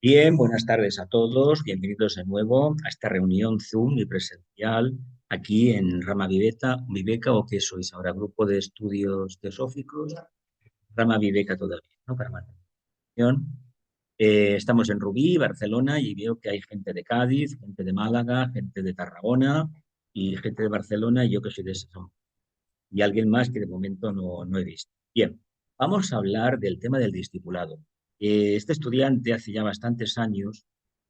Bien, buenas tardes a todos. Bienvenidos de nuevo a esta reunión Zoom y presencial aquí en Rama Viveca, o que sois ahora, Grupo de Estudios Teosóficos, Rama Viveca todavía, ¿no? Para mantención. Estamos en Rubí, Barcelona, y veo que hay gente de Cádiz, gente de Málaga, gente de Tarragona y gente de Barcelona, y yo que soy de Sésamo. Y alguien más que de momento no he visto. Bien, vamos a hablar del tema del discipulado. Este estudiante hace ya bastantes años,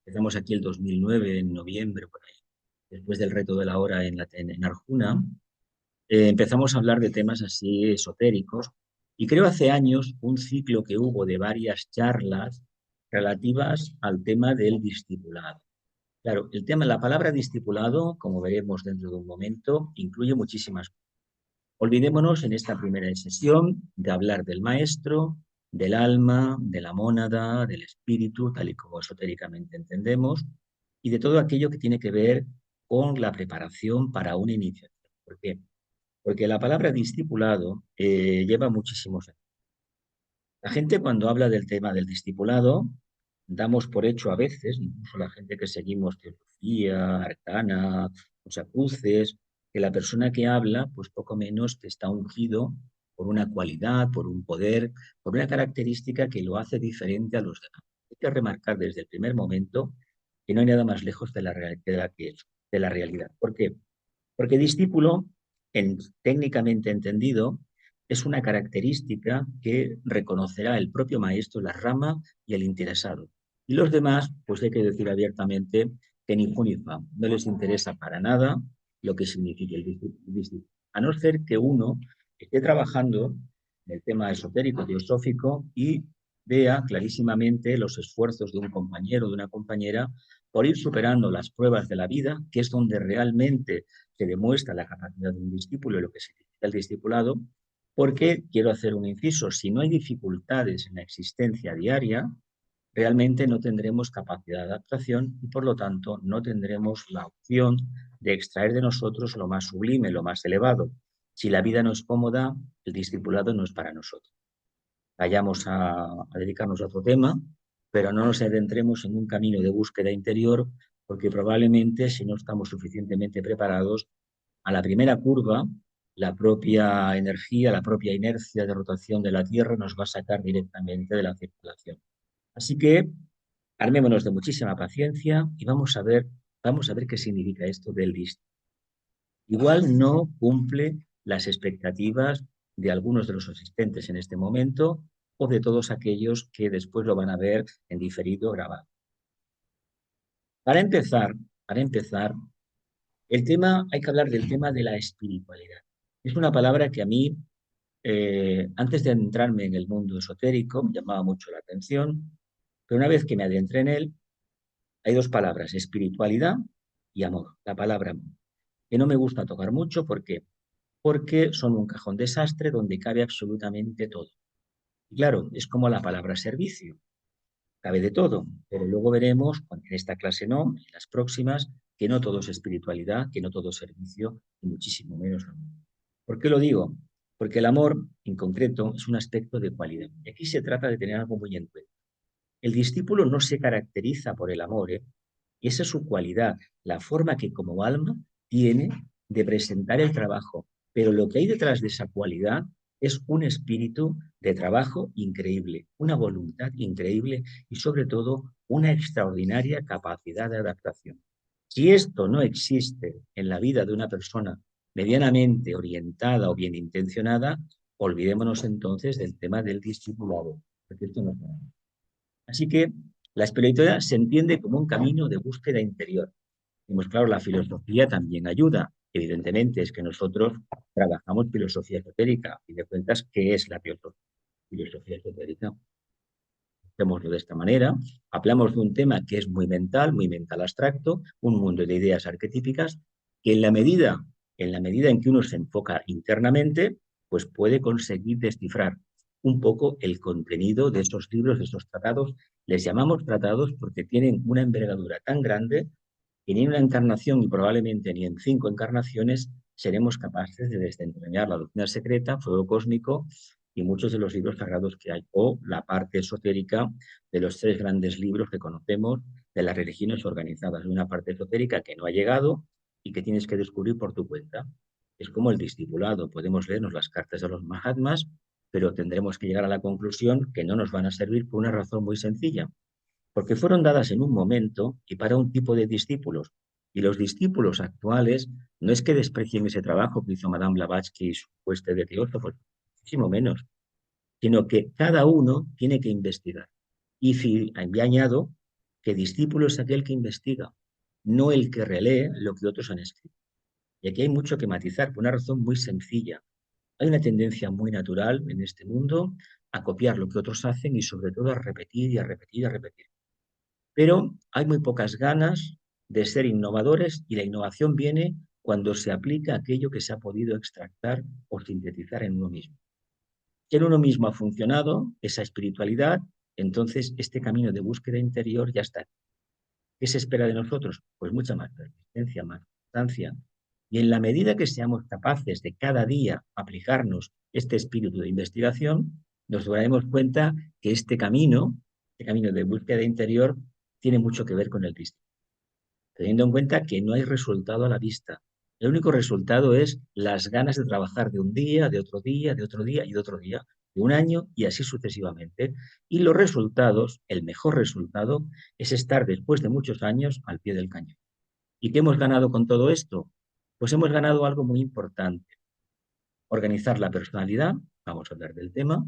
empezamos aquí el 2009, en noviembre, por ahí, después del reto de la hora en Arjuna, empezamos a hablar de temas así esotéricos, y creo hace años un ciclo que hubo de varias charlas relativas al tema del discipulado. Claro, la palabra discipulado, como veremos dentro de un momento, incluye muchísimas cosas. Olvidémonos en esta primera sesión de hablar del maestro, del alma, de la mónada, del espíritu, tal y como esotéricamente entendemos, y de todo aquello que tiene que ver con la preparación para una iniciación. ¿Por qué? Porque la palabra discipulado lleva muchísimos años. La gente, cuando habla del tema del discipulado, damos por hecho a veces, incluso la gente que seguimos teosofía, arcana, o sea, cruces, que la persona que habla, pues poco menos que está ungido por una cualidad, por un poder, por una característica que lo hace diferente a los demás. Hay que remarcar desde el primer momento que no hay nada más lejos de de la realidad. ¿Por qué? Porque discípulo, técnicamente entendido, es una característica que reconocerá el propio maestro, la rama y el interesado. Y los demás, pues hay que decir abiertamente que ni fu ni fa. No les interesa para nada lo que significa el discípulo. A no ser que uno esté trabajando en el tema esotérico, teosófico, y vea clarísimamente los esfuerzos de un compañero o de una compañera por ir superando las pruebas de la vida, que es donde realmente se demuestra la capacidad de un discípulo y lo que significa el discipulado. Porque, quiero hacer un inciso, si no hay dificultades en la existencia diaria, realmente no tendremos capacidad de adaptación y, por lo tanto, no tendremos la opción de extraer de nosotros lo más sublime, lo más elevado. Si la vida no es cómoda, el discipulado no es para nosotros. Vayamos a dedicarnos a otro tema, pero no nos adentremos en un camino de búsqueda interior, porque probablemente, si no estamos suficientemente preparados, a la primera curva, la propia energía, la propia inercia de rotación de la Tierra nos va a sacar directamente de la circulación. Así que armémonos de muchísima paciencia y vamos a ver qué significa esto del discipulado. Igual no cumple las expectativas de algunos de los asistentes en este momento o de todos aquellos que después lo van a ver en diferido grabado. Para empezar, para empezar, hay que hablar del tema de la espiritualidad. Es una palabra que a mí, antes de adentrarme en el mundo esotérico, me llamaba mucho la atención, pero una vez que me adentré en él, hay dos palabras: espiritualidad y amor. La palabra amor, que no me gusta tocar mucho. ¿Por qué? Porque son un cajón desastre donde cabe absolutamente todo. Y claro, es como la palabra servicio, cabe de todo, pero luego veremos, en esta clase no, en las próximas, que no todo es espiritualidad, que no todo es servicio, y muchísimo menos amor. ¿Por qué lo digo? Porque el amor, en concreto, es un aspecto de cualidad. Y aquí se trata de tener algo muy en cuenta. El discípulo no se caracteriza por el amor, ¿eh? Y esa es su cualidad, la forma que como alma tiene de presentar el trabajo. Pero lo que hay detrás de esa cualidad es un espíritu de trabajo increíble, una voluntad increíble y, sobre todo, una extraordinaria capacidad de adaptación. Si esto no existe en la vida de una persona medianamente orientada o bien intencionada, olvidémonos entonces del tema del discipulado, porque esto no es nada. Así que la espiritualidad se entiende como un camino de búsqueda interior. Y pues claro, la filosofía también ayuda. Evidentemente es que nosotros trabajamos filosofía esotérica. Y de cuentas, ¿qué es la filosofía esotérica? Hacémoslo de esta manera. Hablamos de un tema que es muy mental abstracto, un mundo de ideas arquetípicas, que en la medida en que uno se enfoca internamente, pues puede conseguir descifrar un poco el contenido de estos libros, de estos tratados. Les llamamos tratados porque tienen una envergadura tan grande que ni en una encarnación y probablemente ni en 5 encarnaciones seremos capaces de desentrañar la doctrina secreta, fuego cósmico y muchos de los libros sagrados que hay, o la parte esotérica de los 3 grandes libros que conocemos de las religiones organizadas. Una parte esotérica que no ha llegado y que tienes que descubrir por tu cuenta. Es como el discipulado. Podemos leernos las cartas de los Mahatmas, pero tendremos que llegar a la conclusión que no nos van a servir por una razón muy sencilla, porque fueron dadas en un momento y para un tipo de discípulos. Y los discípulos actuales no es que desprecien ese trabajo que hizo Madame Blavatsky y su hueste de teósofos, muchísimo menos, sino que cada uno tiene que investigar. Y añado que discípulo es aquel que investiga, no el que relee lo que otros han escrito. Y aquí hay mucho que matizar, por una razón muy sencilla. Hay una tendencia muy natural en este mundo a copiar lo que otros hacen y sobre todo a repetir y a repetir y a repetir. Pero hay muy pocas ganas de ser innovadores y la innovación viene cuando se aplica aquello que se ha podido extractar o sintetizar en uno mismo. Si en uno mismo ha funcionado esa espiritualidad, entonces este camino de búsqueda interior ya está. ¿Qué se espera de nosotros? Pues mucha más persistencia, más constancia. Y en la medida que seamos capaces de cada día aplicarnos este espíritu de investigación, nos daremos cuenta que este camino de búsqueda interior, tiene mucho que ver con el Cristo, teniendo en cuenta que no hay resultado a la vista. El único resultado es las ganas de trabajar de un día, de otro día, de otro día y de otro día, de un año y así sucesivamente. Y los resultados, el mejor resultado, es estar después de muchos años al pie del cañón. ¿Y qué hemos ganado con todo esto? Pues hemos ganado algo muy importante. Organizar la personalidad, vamos a hablar del tema,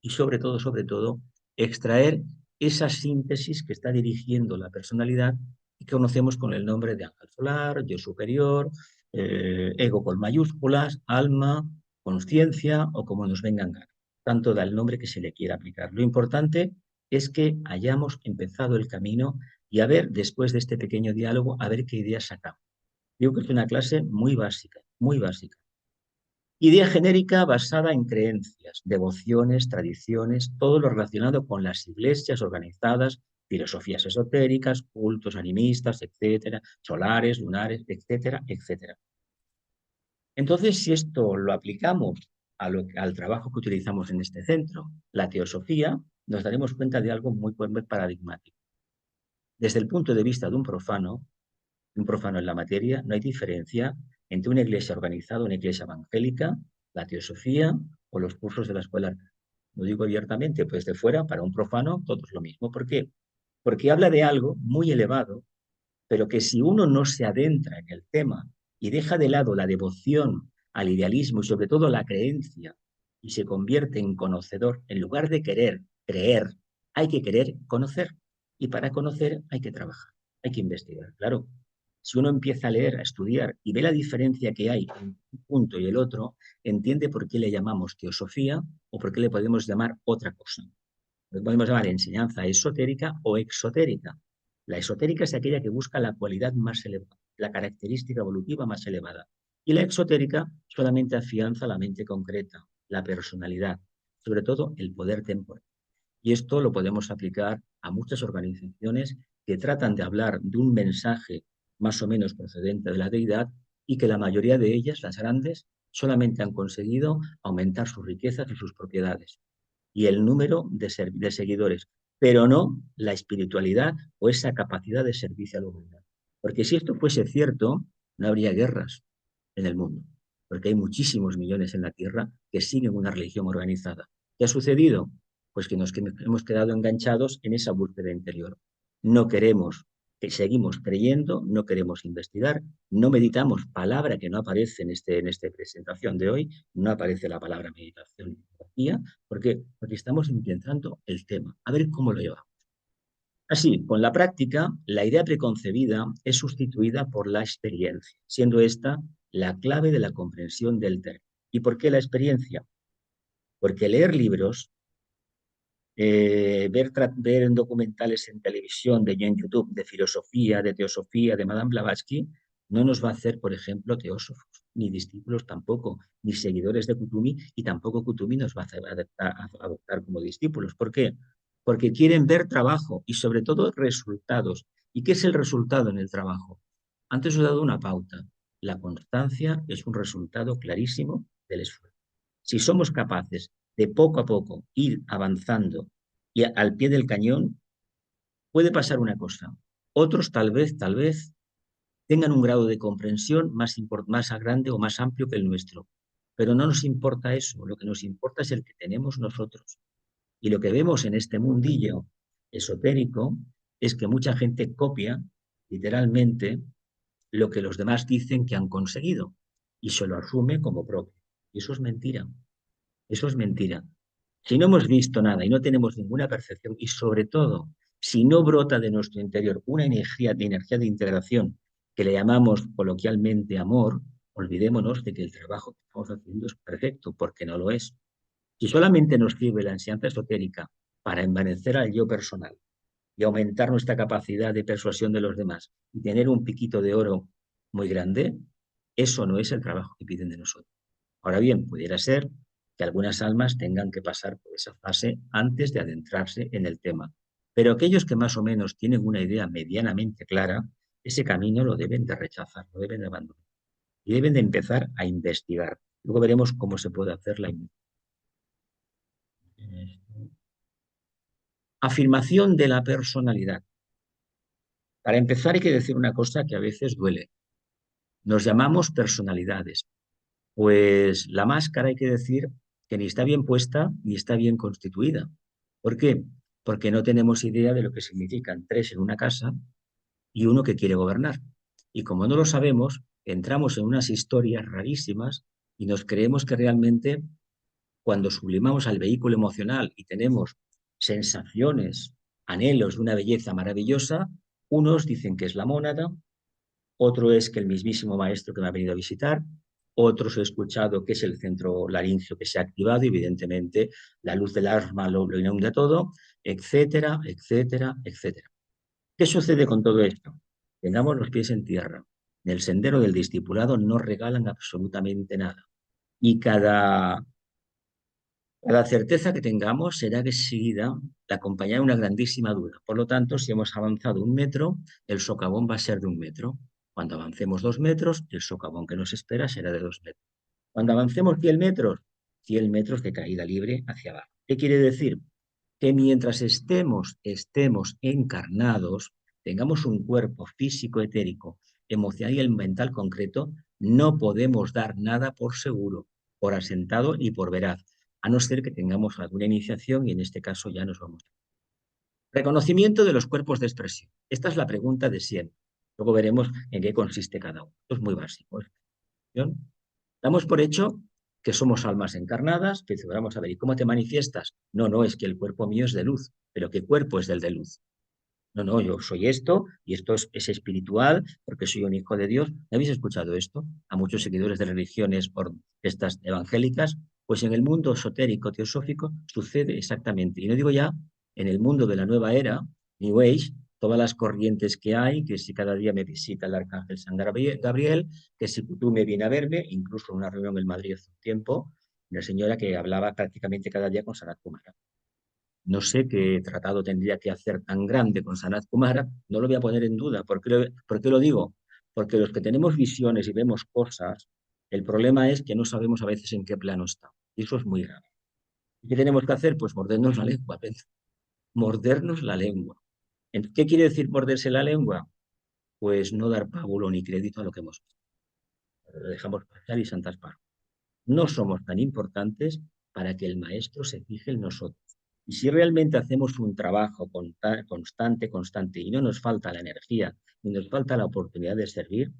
y sobre todo, extraer esa síntesis que está dirigiendo la personalidad y que conocemos con el nombre de ángel solar, yo superior, ego con mayúsculas, alma, conciencia o como nos vengan ganas. Tanto da el nombre que se le quiera aplicar. Lo importante es que hayamos empezado el camino y a ver, después de este pequeño diálogo, a ver qué ideas sacamos. Digo que es una clase muy básica, muy básica. Idea genérica basada en creencias, devociones, tradiciones, todo lo relacionado con las iglesias organizadas, filosofías esotéricas, cultos animistas, etcétera, solares, lunares, etcétera, etcétera. Entonces, si esto lo aplicamos al trabajo que utilizamos en este centro, la teosofía, nos daremos cuenta de algo muy paradigmático. Desde el punto de vista de un profano en la materia, no hay diferencia entre una iglesia organizada, una iglesia evangélica, la teosofía o los cursos de la escuela. Lo digo abiertamente, pues de fuera, para un profano, todo es lo mismo. ¿Por qué? Porque habla de algo muy elevado, pero que si uno no se adentra en el tema y deja de lado la devoción al idealismo y sobre todo la creencia y se convierte en conocedor, en lugar de querer creer, hay que querer conocer. Y para conocer hay que trabajar, hay que investigar. Claro, si uno empieza a leer, a estudiar y ve la diferencia que hay en un punto y el otro, entiende por qué le llamamos teosofía o por qué le podemos llamar otra cosa. Lo podemos llamar enseñanza esotérica o exotérica. La esotérica es aquella que busca la cualidad más elevada, la característica evolutiva más elevada. Y la exotérica solamente afianza la mente concreta, la personalidad, sobre todo el poder temporal. Y esto lo podemos aplicar a muchas organizaciones que tratan de hablar de un mensaje más o menos procedente de la deidad y que la mayoría de ellas, las grandes, solamente han conseguido aumentar sus riquezas y sus propiedades y el número de seguidores, pero no la espiritualidad o esa capacidad de servicio a la humanidad. Porque si esto fuese cierto, no habría guerras en el mundo, porque hay muchísimos millones en la Tierra que siguen una religión organizada. ¿Qué ha sucedido? Pues que nos hemos quedado enganchados en esa búsqueda interior. No queremos, que seguimos creyendo, no queremos investigar, no meditamos, palabra que no aparece en esta presentación de hoy, no aparece la palabra meditación y terapia. ¿Por qué? Porque estamos intentando el tema, a ver cómo lo llevamos. Así, con la práctica, la idea preconcebida es sustituida por la experiencia, siendo esta la clave de la comprensión del término. ¿Y por qué la experiencia? Porque leer libros, ver documentales en televisión, y en YouTube, de filosofía, de teosofía, de Madame Blavatsky, no nos va a hacer, por ejemplo, teósofos, ni discípulos tampoco, ni seguidores de Kutumi, y tampoco Kutumi nos va a hacer adoptar como discípulos. ¿Por qué? Porque quieren ver trabajo y sobre todo resultados. ¿Y qué es el resultado en el trabajo? Antes os he dado una pauta. La constancia es un resultado clarísimo del esfuerzo. Si somos capaces de poco a poco ir avanzando y al pie del cañón, puede pasar una cosa. Otros tal vez tengan un grado de comprensión más grande o más amplio que el nuestro. Pero no nos importa eso, lo que nos importa es el que tenemos nosotros. Y lo que vemos en este mundillo esotérico es que mucha gente copia literalmente lo que los demás dicen que han conseguido y se lo asume como propio. Y eso es mentira, eso es mentira. Si no hemos visto nada y no tenemos ninguna percepción y sobre todo si no brota de nuestro interior una energía de integración que le llamamos coloquialmente amor, olvidémonos de que el trabajo que estamos haciendo es perfecto, porque no lo es. Si solamente nos sirve la enseñanza esotérica para envanecer al yo personal y aumentar nuestra capacidad de persuasión de los demás y tener un piquito de oro muy grande, eso no es el trabajo que piden de nosotros. Ahora bien, pudiera ser que algunas almas tengan que pasar por esa fase antes de adentrarse en el tema. Pero aquellos que más o menos tienen una idea medianamente clara, ese camino lo deben de rechazar, lo deben de abandonar y deben de empezar a investigar. Luego veremos cómo se puede hacer la investigación. Afirmación de la personalidad. Para empezar hay que decir una cosa que a veces duele. Nos llamamos personalidades. Pues la máscara hay que decir que ni está bien puesta ni está bien constituida. ¿Por qué? Porque no tenemos idea de lo que significan tres en una casa y uno que quiere gobernar. Y como no lo sabemos, entramos en unas historias rarísimas y nos creemos que realmente cuando sublimamos al vehículo emocional y tenemos sensaciones, anhelos de una belleza maravillosa, unos dicen que es la mónada, otro es que el mismísimo maestro que me ha venido a visitar, otros he escuchado que es el centro laringio que se ha activado, evidentemente la luz del alma lo inunda todo, etcétera, etcétera, etcétera. ¿Qué sucede con todo esto? Tengamos los pies en tierra. En el sendero del discipulado no regalan absolutamente nada. Y cada certeza que tengamos será que seguida la acompañará una grandísima duda. Por lo tanto, si hemos avanzado 1 metro, el socavón va a ser de 1 metro. Cuando avancemos 2 metros, el socavón que nos espera será de 2 metros. Cuando avancemos 100 metros, 100 metros de caída libre hacia abajo. ¿Qué quiere decir? Que mientras estemos encarnados, tengamos un cuerpo físico, etérico, emocional y mental concreto, no podemos dar nada por seguro, por asentado y por veraz, a no ser que tengamos alguna iniciación y en este caso ya nos vamos. Reconocimiento de los cuerpos de expresión. Esta es la pregunta de siempre. Luego veremos en qué consiste cada uno. Esto es muy básico. Damos por hecho que somos almas encarnadas, que vamos a ver, ¿y cómo te manifiestas? No, no, es que el cuerpo mío es de luz, pero ¿qué cuerpo es del de luz? No, no, yo soy esto y esto es espiritual porque soy un hijo de Dios. ¿No habéis escuchado esto? A muchos seguidores de religiones por estas evangélicas, pues en el mundo esotérico, teosófico, sucede exactamente. Y no digo ya en el mundo de la nueva era, New Age, todas las corrientes que hay, que si cada día me visita el arcángel San Gabriel, que si tú me vienes a verme, incluso en una reunión en Madrid hace un tiempo, una señora que hablaba prácticamente cada día con Sanat Kumara. No sé qué tratado tendría que hacer tan grande con Sanat Kumara, no lo voy a poner en duda. Por qué lo digo? Porque los que tenemos visiones y vemos cosas, el problema es que no sabemos a veces en qué plano está. Y eso es muy grave. ¿Y qué tenemos que hacer? Pues mordernos la lengua, mordernos la lengua. ¿Qué quiere decir morderse la lengua? Pues no dar pábulo ni crédito a lo que hemos visto. Lo dejamos pasar y santas palabras. No somos tan importantes para que el maestro se fije en nosotros. Y si realmente hacemos un trabajo constante, y no nos falta la energía, ni nos falta la oportunidad de servir,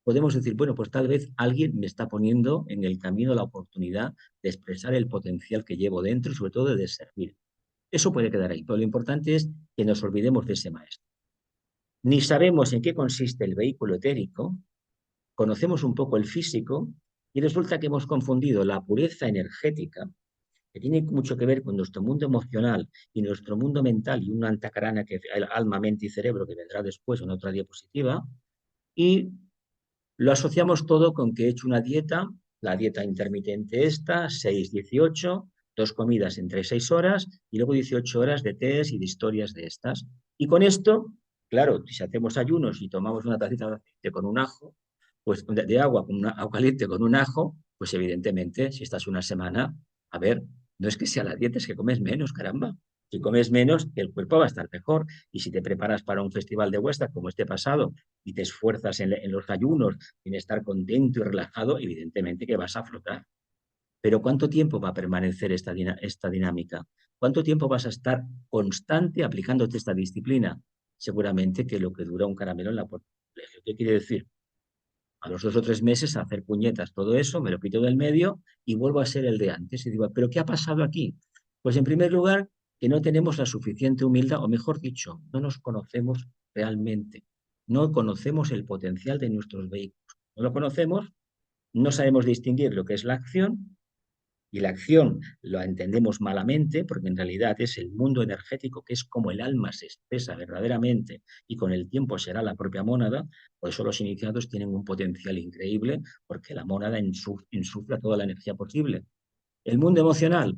podemos decir, bueno, pues tal vez alguien me está poniendo en el camino la oportunidad de expresar el potencial que llevo dentro y sobre todo de servir. Eso puede quedar ahí, pero lo importante es que nos olvidemos de ese maestro. Ni sabemos en qué consiste el vehículo etérico, conocemos un poco el físico y resulta que hemos confundido la pureza energética, que tiene mucho que ver con nuestro mundo emocional y nuestro mundo mental y una antacarana que el alma, mente y cerebro que vendrá después en otra diapositiva, y lo asociamos todo con que he hecho una dieta, la dieta intermitente esta, 6-18, 2 comidas entre 6 horas y luego 18 horas de tés y de historias de estas. Y con esto, claro, si hacemos ayunos y tomamos una tacita de aceite con un ajo, pues de agua con agua caliente con un ajo, pues evidentemente, si estás una semana, a ver, No es que sea la dieta, es que comes menos, caramba. Si comes menos, el cuerpo va a estar mejor. Y si te preparas para un festival de Huesca, como este pasado, y te esfuerzas en los ayunos, en estar contento y relajado, evidentemente que vas a flotar. Pero ¿cuánto tiempo va a permanecer esta dinámica? ¿Cuánto tiempo vas a estar constante aplicándote esta disciplina? Seguramente que lo que dura un caramelo en la puerta del colegio. ¿Qué quiere decir? A los 2 o 3 meses a hacer puñetas, todo eso, me lo quito del medio y vuelvo a ser el de antes. Y digo, ¿pero qué ha pasado aquí? Pues en primer lugar, que no tenemos la suficiente humildad, o mejor dicho, no nos conocemos realmente. No conocemos el potencial de nuestros vehículos. No lo conocemos, no sabemos distinguir lo que es la acción y la acción lo entendemos malamente porque en realidad es el mundo energético que es como el alma se expresa verdaderamente y con el tiempo será la propia mónada. Por eso los iniciados tienen un potencial increíble porque la mónada insufla toda la energía posible. El mundo emocional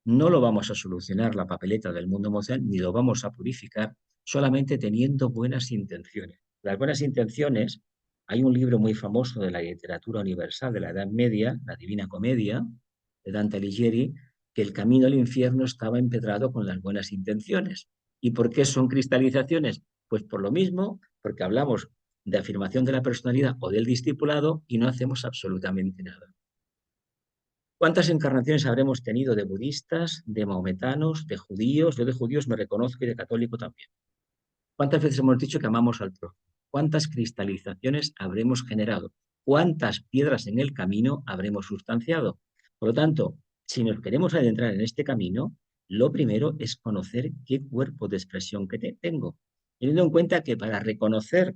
no lo vamos a solucionar, la papeleta del mundo emocional, ni lo vamos a purificar solamente teniendo buenas intenciones. Las buenas intenciones, hay un libro muy famoso de la literatura universal de la Edad Media, La Divina Comedia, de Dante Alighieri, que el camino al infierno estaba empedrado con las buenas intenciones. ¿Y por qué son cristalizaciones? Pues por lo mismo, porque hablamos de afirmación de la personalidad o del discipulado y no hacemos absolutamente nada. ¿Cuántas encarnaciones habremos tenido de budistas, de mahometanos, de judíos? Yo de judíos me reconozco y de católico también. ¿Cuántas veces hemos dicho que amamos al prójimo? ¿Cuántas cristalizaciones habremos generado? ¿Cuántas piedras en el camino habremos sustanciado? Por lo tanto, si nos queremos adentrar en este camino, lo primero es conocer qué cuerpo de expresión que tengo. Teniendo en cuenta que para reconocer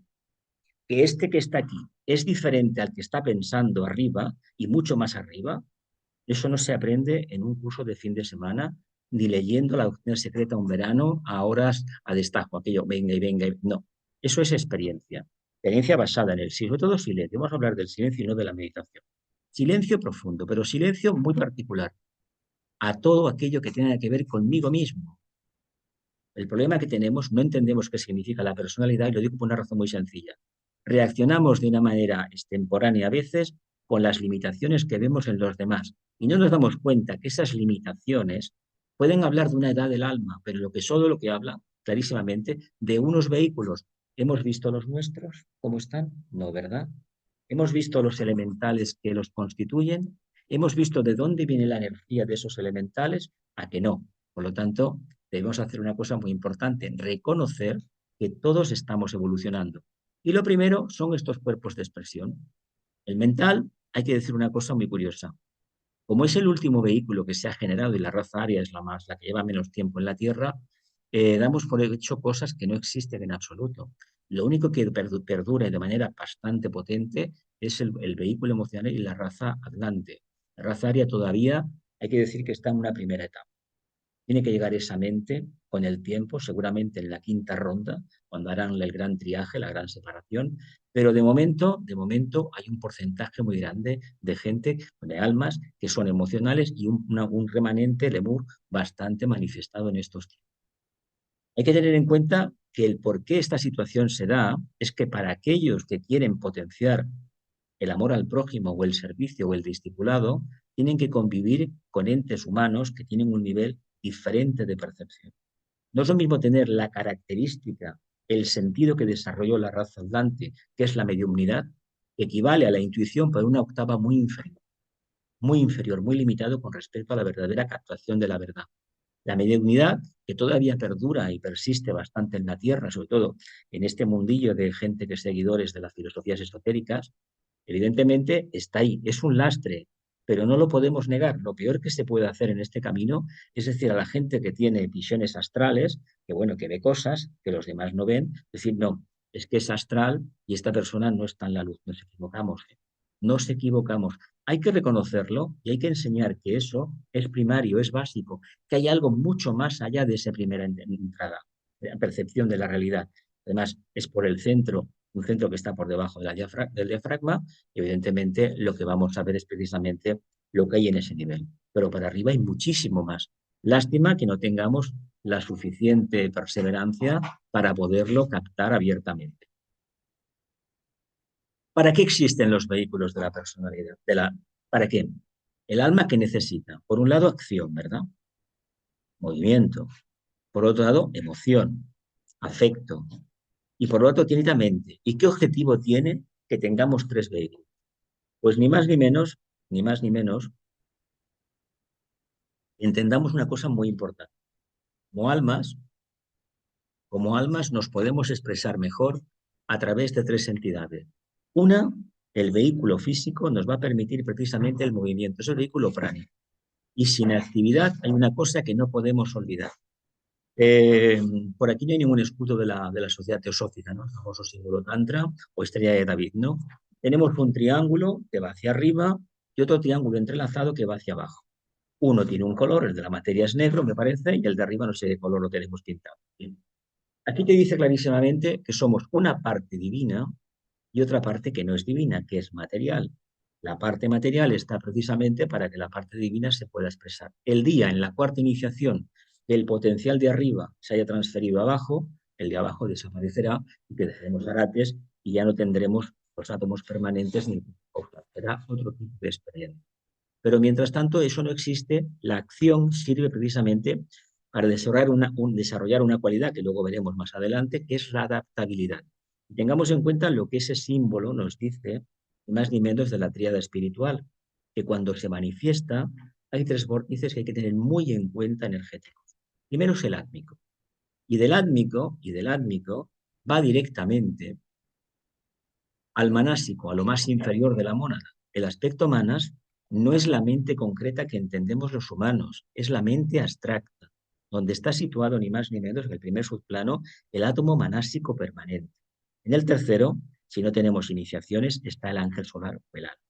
que este que está aquí es diferente al que está pensando arriba y mucho más arriba, eso no se aprende en un curso de fin de semana, ni leyendo la doctrina secreta un verano a horas a destajo, aquello, venga y venga. No, eso es experiencia. Experiencia basada en el sí, sobre todo silencio. Vamos a hablar del silencio y no de la meditación. Silencio profundo, pero silencio muy particular a todo aquello que tiene que ver conmigo mismo. El problema que tenemos, no entendemos qué significa la personalidad y lo digo por una razón muy sencilla. Reaccionamos de una manera extemporánea a veces con las limitaciones que vemos en los demás y no nos damos cuenta que esas limitaciones pueden hablar de una edad del alma, pero lo que habla clarísimamente de unos vehículos. ¿Hemos visto los nuestros? ¿Cómo están? No, ¿verdad? ¿Hemos visto los elementales que los constituyen? ¿Hemos visto de dónde viene la energía de esos elementales? ¿A que no? Por lo tanto, debemos hacer una cosa muy importante, reconocer que todos estamos evolucionando. Y lo primero son estos cuerpos de expresión. El mental, hay que decir una cosa muy curiosa. Como es el último vehículo que se ha generado y la raza aria es la que lleva menos tiempo en la Tierra, damos por hecho cosas que no existen en absoluto. Lo único que perdura y de manera bastante potente es el vehículo emocional y la raza atlante. La raza aria todavía hay que decir que está en una primera etapa. Tiene que llegar esa mente con el tiempo, seguramente en la quinta ronda, cuando harán el gran triaje, la gran separación, pero de momento hay un porcentaje muy grande de gente, de almas, que son emocionales y un remanente lemur bastante manifestado en estos tiempos. Hay que tener en cuenta que el por qué esta situación se da es que para aquellos que quieren potenciar el amor al prójimo o el servicio o el discipulado, tienen que convivir con entes humanos que tienen un nivel diferente de percepción. No es lo mismo tener la característica, el sentido que desarrolló la raza hablante, que es la mediumnidad, que equivale a la intuición, pero una octava muy inferior, muy limitado con respecto a la verdadera captación de la verdad. La mediunidad, que todavía perdura y persiste bastante en la Tierra, sobre todo en este mundillo de gente que es seguidores de las filosofías esotéricas, evidentemente está ahí, es un lastre, pero no lo podemos negar. Lo peor que se puede hacer en este camino es decir a la gente que tiene visiones astrales, que bueno, que ve cosas que los demás no ven, decir, no, es que es astral y esta persona no está en la luz. Nos equivocamos, nos equivocamos. Hay que reconocerlo y hay que enseñar que eso es primario, es básico, que hay algo mucho más allá de esa primera entrada, la percepción de la realidad. Además, es por el centro, un centro que está por debajo de del diafragma, y evidentemente lo que vamos a ver es precisamente lo que hay en ese nivel. Pero para arriba hay muchísimo más. Lástima que no tengamos la suficiente perseverancia para poderlo captar abiertamente. ¿Para qué existen los vehículos de la personalidad? ¿Para qué? El alma que necesita, por un lado, acción, ¿verdad? Movimiento. Por otro lado, emoción, afecto. Y por otro, tiene la mente. ¿Y qué objetivo tiene que tengamos tres vehículos? Pues ni más ni menos, ni más ni menos, entendamos una cosa muy importante. Como almas, como almas nos podemos expresar mejor a través de tres entidades. Una, el vehículo físico nos va a permitir precisamente el movimiento, es el vehículo pránico. Y sin actividad hay una cosa que no podemos olvidar. Eh, por aquí no hay ningún escudo de la sociedad teosófica, ¿no? El famoso símbolo Tantra o estrella de David, ¿no? Tenemos un triángulo que va hacia arriba y otro triángulo entrelazado que va hacia abajo. Uno tiene un color, el de la materia es negro, me parece, y el de arriba no sé qué color lo tenemos pintado. Bien. Aquí te dice clarísimamente que somos una parte divina y otra parte que no es divina, que es material. La parte material está precisamente para que la parte divina se pueda expresar. El día en la cuarta iniciación el potencial de arriba se haya transferido abajo, el de abajo desaparecerá y que dejaremos arates y ya no tendremos los átomos permanentes ni será otro tipo de experiencia. Pero mientras tanto eso no existe, la acción sirve precisamente para desarrollar una cualidad que luego veremos más adelante, que es la adaptabilidad. Tengamos en cuenta lo que ese símbolo nos dice, ni más ni menos de la tríada espiritual, que cuando se manifiesta hay tres vórtices que hay que tener muy en cuenta energéticos. Primero es el átmico. Y del átmico va directamente al manásico, a lo más inferior de la mónada. El aspecto manas no es la mente concreta que entendemos los humanos, es la mente abstracta, donde está situado ni más ni menos en el primer subplano el átomo manásico permanente. En el tercero, si no tenemos iniciaciones, está el ángel solar o el alma.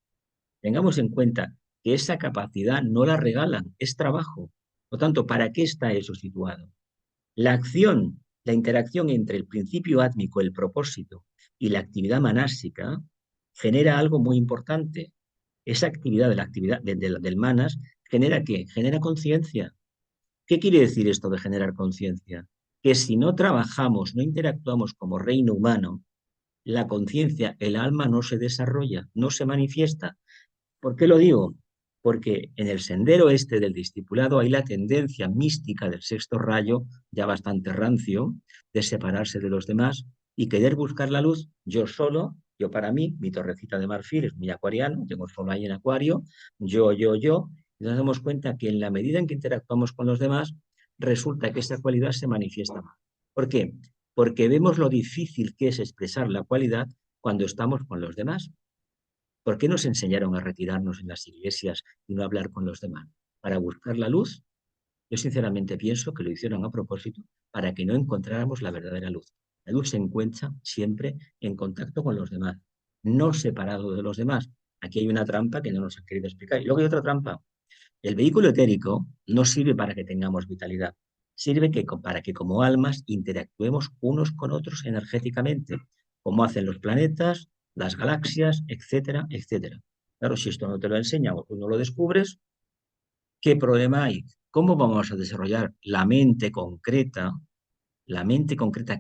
Tengamos en cuenta que esa capacidad no la regalan, es trabajo. Por tanto, ¿para qué está eso situado? La acción, la interacción entre el principio átmico, el propósito, y la actividad manásica genera algo muy importante. Esa actividad de la actividad del manas genera ¿qué? Genera conciencia. ¿Qué quiere decir esto de generar conciencia? Que si no trabajamos, no interactuamos como reino humano, la conciencia, el alma no se desarrolla, no se manifiesta. ¿Por qué lo digo? Porque en el sendero este del discipulado hay la tendencia mística del sexto rayo, ya bastante rancio, de separarse de los demás y querer buscar la luz yo solo, yo para mí, mi torrecita de marfil es muy acuariano, tengo solo ahí en acuario, yo, y nos damos cuenta que en la medida en que interactuamos con los demás, resulta que esa cualidad se manifiesta más. ¿Por qué? Porque vemos lo difícil que es expresar la cualidad cuando estamos con los demás. ¿Por qué nos enseñaron a retirarnos en las iglesias y no hablar con los demás? ¿Para buscar la luz? Yo sinceramente pienso que lo hicieron a propósito para que no encontráramos la verdadera luz. La luz se encuentra siempre en contacto con los demás, no separado de los demás. Aquí hay una trampa que no nos han querido explicar. Y luego hay otra trampa. El vehículo etérico no sirve para que tengamos vitalidad, sirve para que como almas interactuemos unos con otros energéticamente, como hacen los planetas, las galaxias, etcétera, etcétera. Claro, si esto no te lo enseña o tú no lo descubres, ¿qué problema hay? ¿Cómo vamos a desarrollar la mente concreta,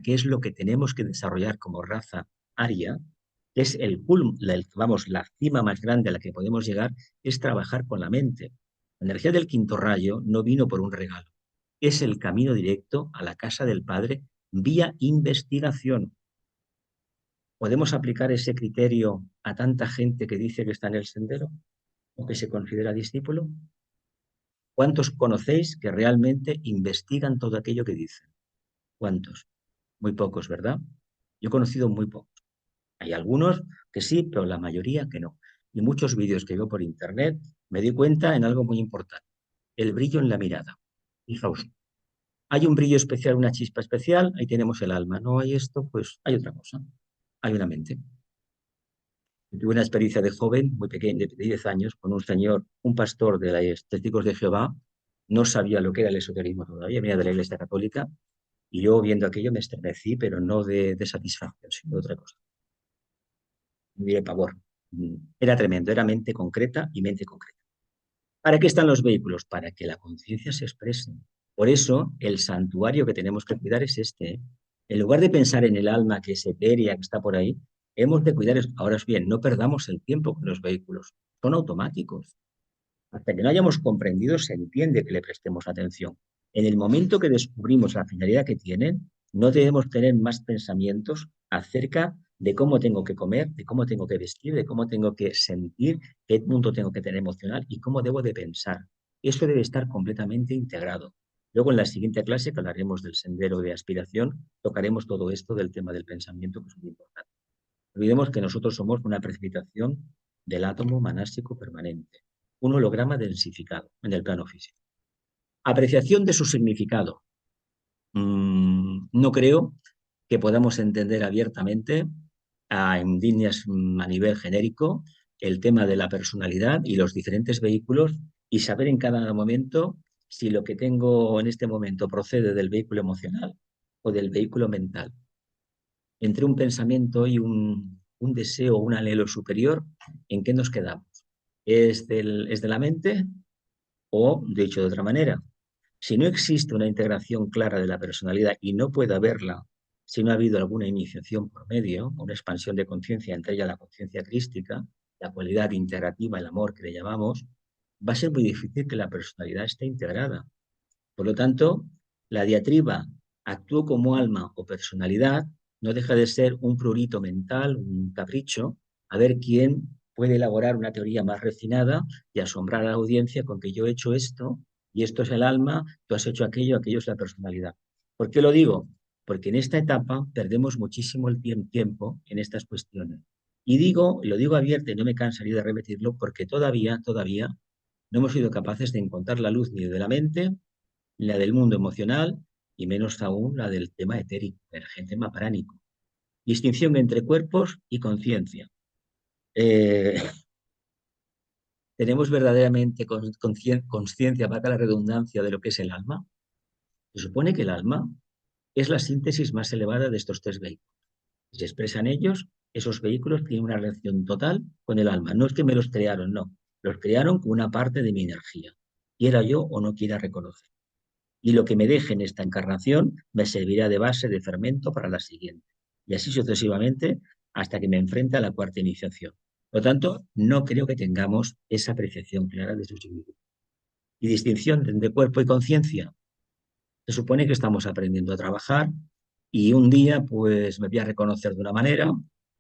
que es lo que tenemos que desarrollar como raza aria, que es vamos, la cima más grande a la que podemos llegar, es trabajar con la mente. La energía del quinto rayo no vino por un regalo, es el camino directo a la casa del Padre vía investigación. ¿Podemos aplicar ese criterio a tanta gente que dice que está en el sendero o que se considera discípulo? ¿Cuántos conocéis que realmente investigan todo aquello que dicen? ¿Cuántos? Muy pocos, ¿verdad? Yo he conocido muy pocos. Hay algunos que sí, pero la mayoría que no. Y muchos vídeos que veo por internet me di cuenta en algo muy importante. El brillo en la mirada. Fijaos, hay un brillo especial, una chispa especial, ahí tenemos el alma. No hay esto, pues hay otra cosa. Hay una mente. Yo tuve una experiencia de joven, muy pequeña, de 10 años, con un señor, un pastor de los Testigos de Jehová. No sabía lo que era el esoterismo todavía, venía de la Iglesia Católica. Y yo viendo aquello me estremecí, pero no de satisfacción, sino de otra cosa. De pavor. Era tremendo, era mente concreta y mente concreta. ¿Para qué están los vehículos? Para que la conciencia se exprese. Por eso, el santuario que tenemos que cuidar es este. En lugar de pensar en el alma que es etérea, que está por ahí, hemos de cuidar. Ahora bien, no perdamos el tiempo con los vehículos. Son automáticos. Hasta que no hayamos comprendido, se entiende que le prestemos atención. En el momento que descubrimos la finalidad que tienen, no debemos tener más pensamientos acerca de cómo tengo que comer, de cómo tengo que vestir, de cómo tengo que sentir, qué punto tengo que tener emocional y cómo debo de pensar. Eso debe estar completamente integrado. Luego, en la siguiente clase, que hablaremos del sendero de aspiración, tocaremos todo esto del tema del pensamiento, que es muy importante. Olvidemos que nosotros somos una precipitación del átomo manásico permanente, un holograma densificado en el plano físico. Apreciación de su significado. No creo que podamos entender abiertamente en líneas a nivel genérico el tema de la personalidad y los diferentes vehículos y saber en cada momento si lo que tengo en este momento procede del vehículo emocional o del vehículo mental. Entre un pensamiento y un deseo, un anhelo superior, ¿en qué nos quedamos? ¿Es de la mente o, dicho de otra manera, si no existe una integración clara de la personalidad y no puede haberla si no ha habido alguna iniciación por medio, una expansión de conciencia, entre ella la conciencia crística, la cualidad integrativa, el amor que le llamamos, va a ser muy difícil que la personalidad esté integrada. Por lo tanto, la diatriba actúo como alma o personalidad no deja de ser un prurito mental, un capricho, a ver quién puede elaborar una teoría más refinada y asombrar a la audiencia con que yo he hecho esto y esto es el alma, tú has hecho aquello, aquello es la personalidad. ¿Por qué lo digo? Porque en esta etapa perdemos muchísimo el tiempo en estas cuestiones. Y lo digo abierto y no me cansaré de repetirlo porque todavía no hemos sido capaces de encontrar la luz ni de la mente la del mundo emocional y menos aún la del tema etérico, emergente mapránico. Distinción entre cuerpos y conciencia. Eh, ¿Tenemos verdaderamente conciencia, valga la redundancia, de lo que es el alma? Se supone que el alma es la síntesis más elevada de estos tres vehículos. Se expresan ellos, esos vehículos tienen una relación total con el alma. No es que me los crearon, no. Los crearon con una parte de mi energía, quiera yo o no quiera reconocer. Y lo que me deje en esta encarnación me servirá de base de fermento para la siguiente. Y así sucesivamente hasta que me enfrente a la cuarta iniciación. Por lo tanto, no creo que tengamos esa apreciación clara de su significado. Y distinción entre cuerpo y conciencia. Se supone que estamos aprendiendo a trabajar y un día pues me voy a reconocer de una manera,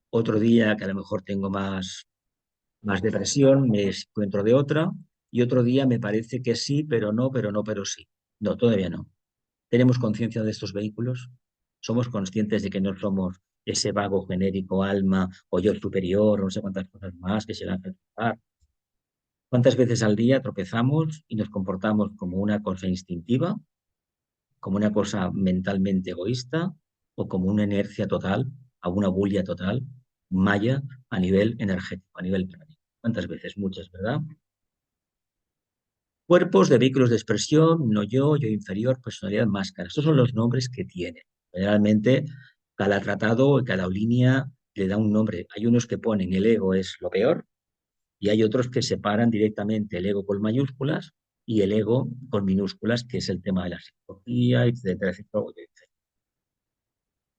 otro día que a lo mejor tengo más depresión, me encuentro de otra y otro día me parece que sí, pero no, pero no, pero sí. No, todavía no. ¿Tenemos conciencia de estos vehículos? ¿Somos conscientes de que no somos ese vago genérico alma o yo superior o no sé cuántas cosas más que se lanzan a tropezar? ¿Cuántas veces al día tropezamos y nos comportamos como una cosa instintiva, como una cosa mentalmente egoísta o como una inercia total, a una bulia total, maya a nivel energético, a nivel práctico? ¿Cuántas veces? Muchas, ¿verdad? Cuerpos de vehículos de expresión, no yo, yo inferior, personalidad, máscara. Estos son los nombres que tiene. Generalmente, cada tratado y cada línea le da un nombre. Hay unos que ponen el ego es lo peor y hay otros que separan directamente el ego con mayúsculas y el ego con minúsculas, que es el tema de la psicología, etcétera, etcétera.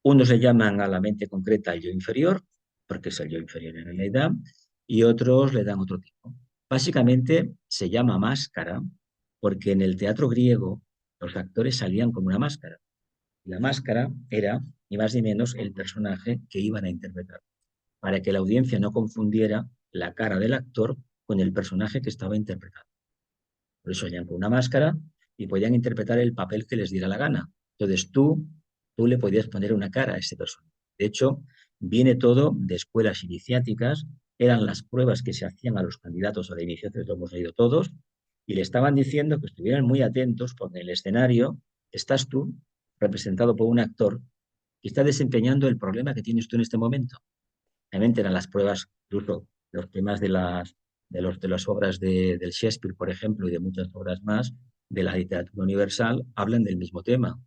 Unos le llaman a la mente concreta el yo inferior, porque es el yo inferior en realidad, y otros le dan otro tipo. Básicamente se llama máscara porque en el teatro griego los actores salían con una máscara. Y la máscara era, ni más ni menos, el personaje que iban a interpretar, para que la audiencia no confundiera la cara del actor con el personaje que estaba interpretando. Por eso salían con una máscara y podían interpretar el papel que les diera la gana. Entonces tú le podías poner una cara a ese personaje. De hecho, viene todo de escuelas iniciáticas, eran las pruebas que se hacían a los candidatos a la iniciación, lo hemos leído todos, y le estaban diciendo que estuvieran muy atentos porque en el escenario estás tú, representado por un actor, que está desempeñando el problema que tienes tú en este momento. Realmente eran las pruebas, incluso los temas de las obras del Shakespeare, por ejemplo, y de muchas obras más de la literatura universal, hablan del mismo tema.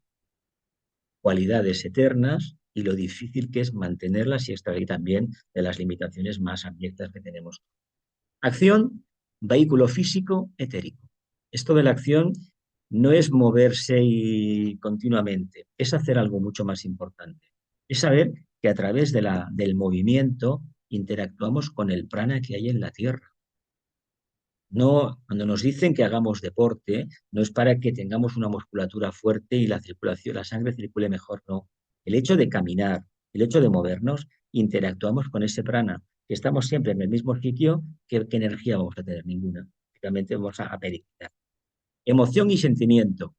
Cualidades eternas y lo difícil que es mantenerlas y extraer también de las limitaciones más abiertas que tenemos. Acción, vehículo físico, etérico. Esto de la acción no es moverse y continuamente, es hacer algo mucho más importante. Es saber que a través del movimiento interactuamos con el prana que hay en la Tierra. No, cuando nos dicen que hagamos deporte, no es para que tengamos una musculatura fuerte y la circulación, la sangre circule mejor, no. El hecho de caminar, el hecho de movernos, interactuamos con ese prana, que estamos siempre en el mismo sitio, ¿qué energía vamos a tener? Ninguna. Prácticamente vamos a periquitar. Emoción y sentimiento,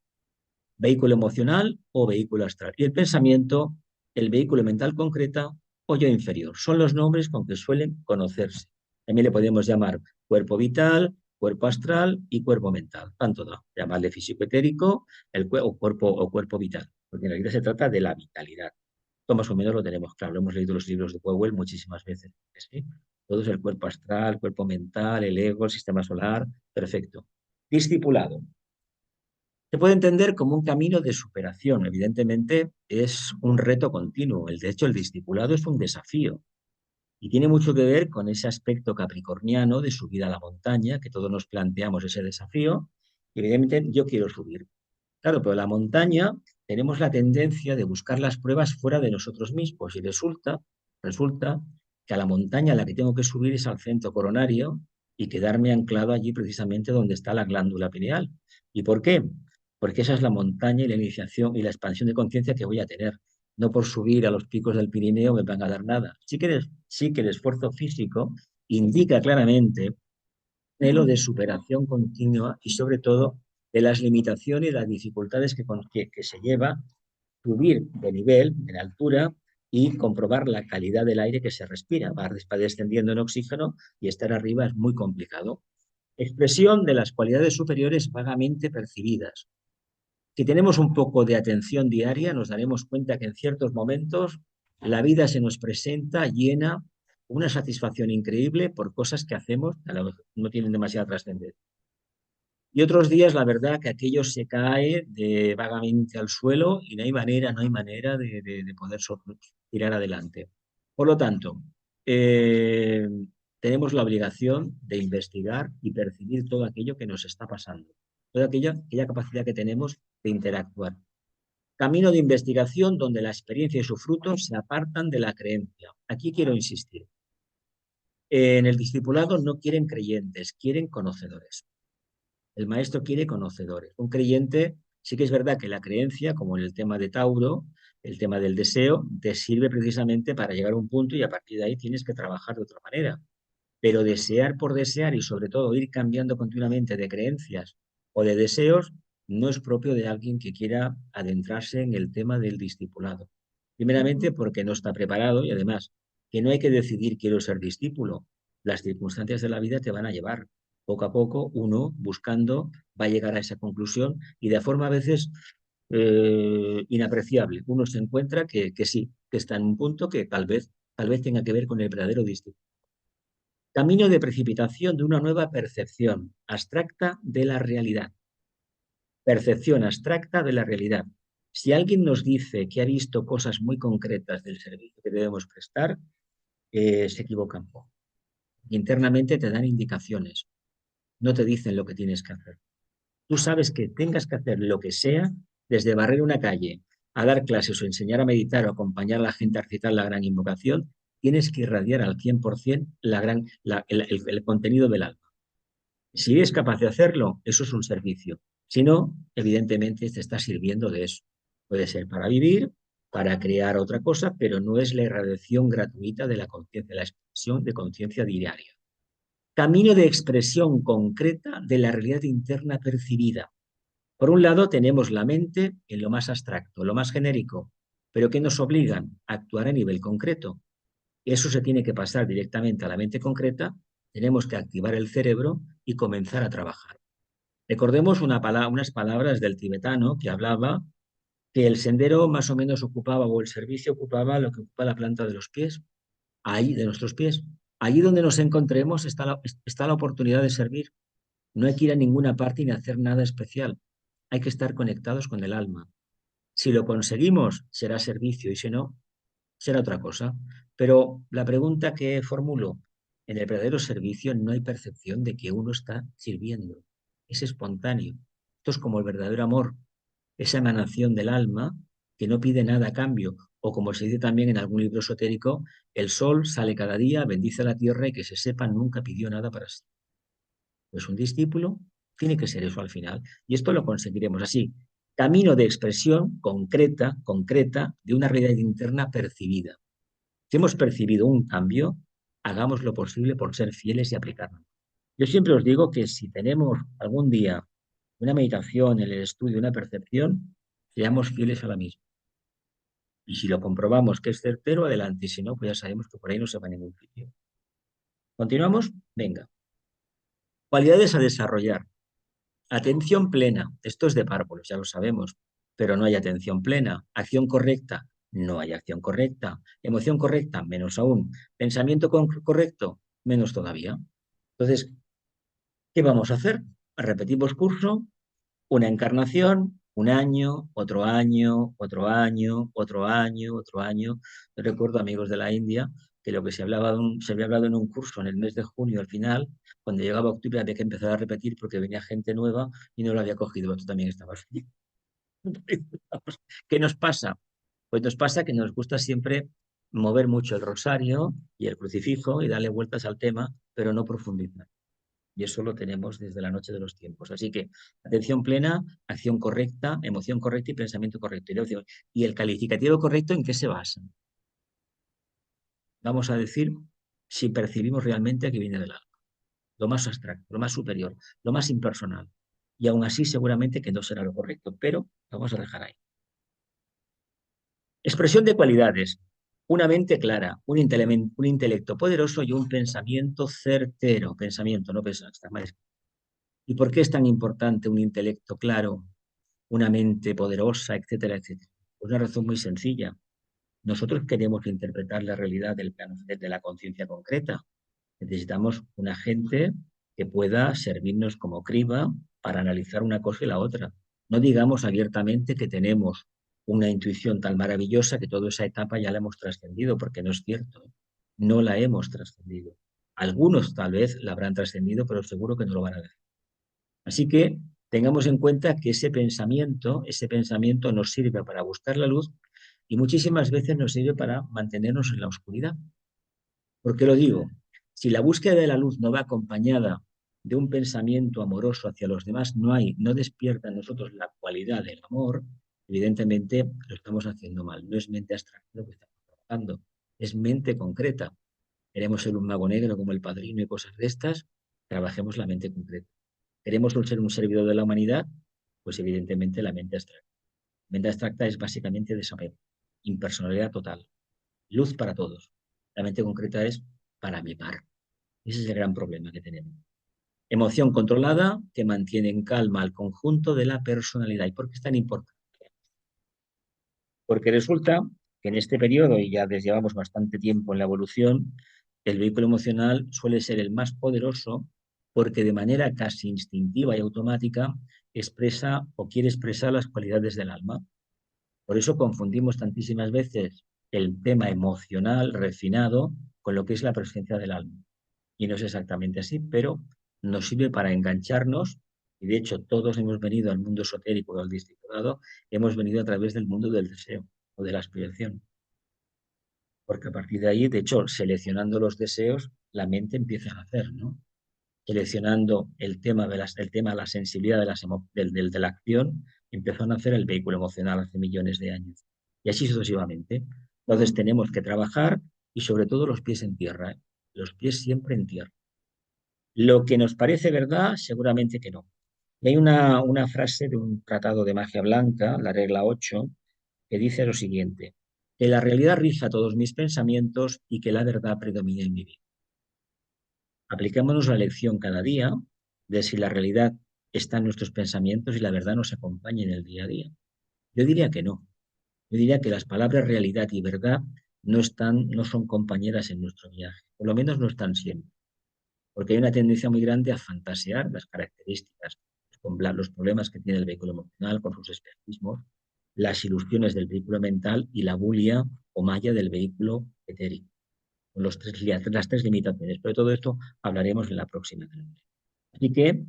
vehículo emocional o vehículo astral. Y el pensamiento, el vehículo mental concreta o yo inferior. Son los nombres con que suelen conocerse. También le podemos llamar cuerpo vital, cuerpo astral y cuerpo mental. Tanto da, llamarle físico etérico o cuerpo vital, porque en realidad se trata de la vitalidad. Esto más o menos lo tenemos claro, lo hemos leído los libros de Powell muchísimas veces. ¿Sí? Todo es el cuerpo astral, cuerpo mental, el ego, el sistema solar, perfecto. Discipulado. Se puede entender como un camino de superación. Evidentemente, es un reto continuo. De hecho, el discipulado es un desafío y tiene mucho que ver con ese aspecto capricorniano de subir a la montaña, que todos nos planteamos ese desafío. Y evidentemente, yo quiero subir. Claro, pero la montaña tenemos la tendencia de buscar las pruebas fuera de nosotros mismos y resulta que a la montaña a la que tengo que subir es al centro coronario y quedarme anclado allí precisamente donde está la glándula pineal. ¿Y por qué? Porque esa es la montaña y la iniciación y la expansión de conciencia que voy a tener. No por subir a los picos del Pirineo me van a dar nada. Sí que el esfuerzo físico indica claramente anhelo de superación continua y sobre todo de las limitaciones y las dificultades que se lleva subir de nivel, de altura y comprobar la calidad del aire que se respira. Va descendiendo en oxígeno y estar arriba es muy complicado. Expresión de las cualidades superiores vagamente percibidas. Si tenemos un poco de atención diaria, nos daremos cuenta que en ciertos momentos la vida se nos presenta llena una satisfacción increíble por cosas que hacemos que a lo mejor no tienen demasiada trascendencia. Y otros días, la verdad, que aquello se cae vagamente al suelo y no hay manera de poder tirar adelante. Por lo tanto, eh, tenemos la obligación de investigar y percibir todo aquello que nos está pasando, toda aquella capacidad que tenemos de interactuar. Camino de investigación donde la experiencia y su fruto se apartan de la creencia. Aquí quiero insistir. En el discipulado no quieren creyentes, quieren conocedores. El maestro quiere conocedores. Un creyente, sí que es verdad que la creencia, como en el tema de Tauro, el tema del deseo, te sirve precisamente para llegar a un punto y a partir de ahí tienes que trabajar de otra manera. Pero desear por desear y sobre todo ir cambiando continuamente de creencias o de deseos no es propio de alguien que quiera adentrarse en el tema del discipulado. Primeramente porque no está preparado y además que no hay que decidir quiero ser discípulo. Las circunstancias de la vida te van a llevar. Poco a poco uno buscando va a llegar a esa conclusión y de forma a veces inapreciable. Uno se encuentra que sí, que está en un punto que tal vez tenga que ver con el verdadero discípulo. Camino de precipitación de una nueva percepción abstracta de la realidad. Percepción abstracta de la realidad. Si alguien nos dice que ha visto cosas muy concretas del servicio que debemos prestar, se equivocan. Internamente te dan indicaciones, no te dicen lo que tienes que hacer. Tú sabes que tengas que hacer lo que sea, desde barrer una calle, a dar clases o enseñar a meditar o acompañar a la gente a recitar la gran invocación, tienes que irradiar al 100% el contenido del alma. Si eres capaz de hacerlo, eso es un servicio. Si no, evidentemente te está sirviendo de eso. Puede ser para vivir, para crear otra cosa, pero no es la irradiación gratuita de la conciencia, la expresión de conciencia diaria. Camino de expresión concreta de la realidad interna percibida. Por un lado, tenemos la mente en lo más abstracto, lo más genérico, pero que nos obligan a actuar a nivel concreto. Eso se tiene que pasar directamente a la mente concreta, tenemos que activar el cerebro y comenzar a trabajar. Recordemos unas palabras del tibetano que hablaba que el sendero más o menos ocupaba, o el servicio ocupaba lo que ocupa la planta de los pies, ahí, de nuestros pies. Allí donde nos encontremos está la oportunidad de servir. No hay que ir a ninguna parte ni hacer nada especial. Hay que estar conectados con el alma. Si lo conseguimos, será servicio y si no, será otra cosa. Pero la pregunta que formulo, en el verdadero servicio no hay percepción de que uno está sirviendo. Es espontáneo. Esto es como el verdadero amor, esa emanación del alma que no pide nada a cambio. O como se dice también en algún libro esotérico, el sol sale cada día, bendice la tierra y que se sepa nunca pidió nada para sí. Pues un discípulo tiene que ser eso al final. Y esto lo conseguiremos así. Camino de expresión concreta de una realidad interna percibida. Si hemos percibido un cambio, hagamos lo posible por ser fieles y aplicarlo. Yo siempre os digo que si tenemos algún día una meditación, en el estudio, una percepción, seamos fieles a la misma. Y si lo comprobamos que es certero, adelante. Y si no, pues ya sabemos que por ahí no se va a ningún sitio. ¿Continuamos? Venga. Cualidades a desarrollar. Atención plena. Esto es de párvulos, ya lo sabemos. Pero no hay atención plena. Acción correcta. No hay acción correcta. Emoción correcta. Menos aún. Pensamiento correcto. Menos todavía. Entonces, ¿qué vamos a hacer? Repetimos curso, una encarnación, un año, otro año, otro año, otro año, otro año. Yo recuerdo, amigos de la India, que lo que se había hablado en un curso en el mes de junio al final, cuando llegaba octubre había que empezar a repetir porque venía gente nueva y no lo había cogido. Tú también estabas allí. ¿Qué nos pasa? Pues nos pasa que nos gusta siempre mover mucho el rosario y el crucifijo y darle vueltas al tema, pero no profundizar. Y eso lo tenemos desde la noche de los tiempos. Así que atención plena, acción correcta, emoción correcta y pensamiento correcto. ¿Y el calificativo correcto en qué se basa? Vamos a decir si percibimos realmente que viene del alma, lo más abstracto, lo más superior, lo más impersonal. Y aún así seguramente que no será lo correcto, pero lo vamos a dejar ahí. Expresión de cualidades. Una mente clara, un intelecto poderoso y un pensamiento certero. Pensamiento, no pensar, está mal. ¿Y por qué es tan importante un intelecto claro, una mente poderosa, etcétera, etcétera? Por una razón muy sencilla. Nosotros queremos interpretar la realidad del plano de la conciencia concreta. Necesitamos una gente que pueda servirnos como criba para analizar una cosa y la otra. No digamos abiertamente que tenemos una intuición tan maravillosa que toda esa etapa ya la hemos trascendido, porque no es cierto. No la hemos trascendido. Algunos tal vez la habrán trascendido, pero seguro que no lo van a decir. Así que tengamos en cuenta que ese pensamiento nos sirve para buscar la luz y muchísimas veces nos sirve para mantenernos en la oscuridad. ¿Por qué lo digo? Si la búsqueda de la luz no va acompañada de un pensamiento amoroso hacia los demás, no despierta en nosotros la cualidad del amor, evidentemente lo estamos haciendo mal. No es mente abstracta lo que estamos trabajando, es mente concreta. Queremos ser un mago negro como el padrino y cosas de estas, trabajemos la mente concreta. ¿Queremos ser un servidor de la humanidad? Pues evidentemente la mente abstracta. Mente abstracta es básicamente desapego, impersonalidad total, luz para todos. La mente concreta es para mi par. Ese es el gran problema que tenemos. Emoción controlada que mantiene en calma al conjunto de la personalidad. ¿Y por qué es tan importante? Porque resulta que en este periodo, y ya desde llevamos bastante tiempo en la evolución, el vehículo emocional suele ser el más poderoso porque de manera casi instintiva y automática expresa o quiere expresar las cualidades del alma. Por eso confundimos tantísimas veces el tema emocional refinado con lo que es la presencia del alma. Y no es exactamente así, pero nos sirve para engancharnos. Y de hecho, todos hemos venido al mundo esotérico o al discipulado, hemos venido a través del mundo del deseo o de la aspiración. Porque a partir de ahí, de hecho, seleccionando los deseos, la mente empieza a hacer, ¿no? Seleccionando el tema, la sensibilidad de la acción, empezó a nacer el vehículo emocional hace millones de años. Y así sucesivamente. Entonces tenemos que trabajar y sobre todo los pies en tierra, ¿eh? Los pies siempre en tierra. Lo que nos parece verdad, seguramente que no. Y hay una frase de un tratado de magia blanca, la regla 8, que dice lo siguiente: que la realidad rija todos mis pensamientos y que la verdad predomine en mi vida. Apliquémonos la lección cada día de si la realidad está en nuestros pensamientos y la verdad nos acompaña en el día a día. Yo diría que no. Yo diría que las palabras realidad y verdad no son compañeras en nuestro viaje. Por lo menos no están siempre. Porque hay una tendencia muy grande a fantasear las características, los problemas que tiene el vehículo emocional con sus espejismos, las ilusiones del vehículo mental y la bulia o malla del vehículo etérico, con las tres limitaciones. Pero de todo esto hablaremos en la próxima clase. Así que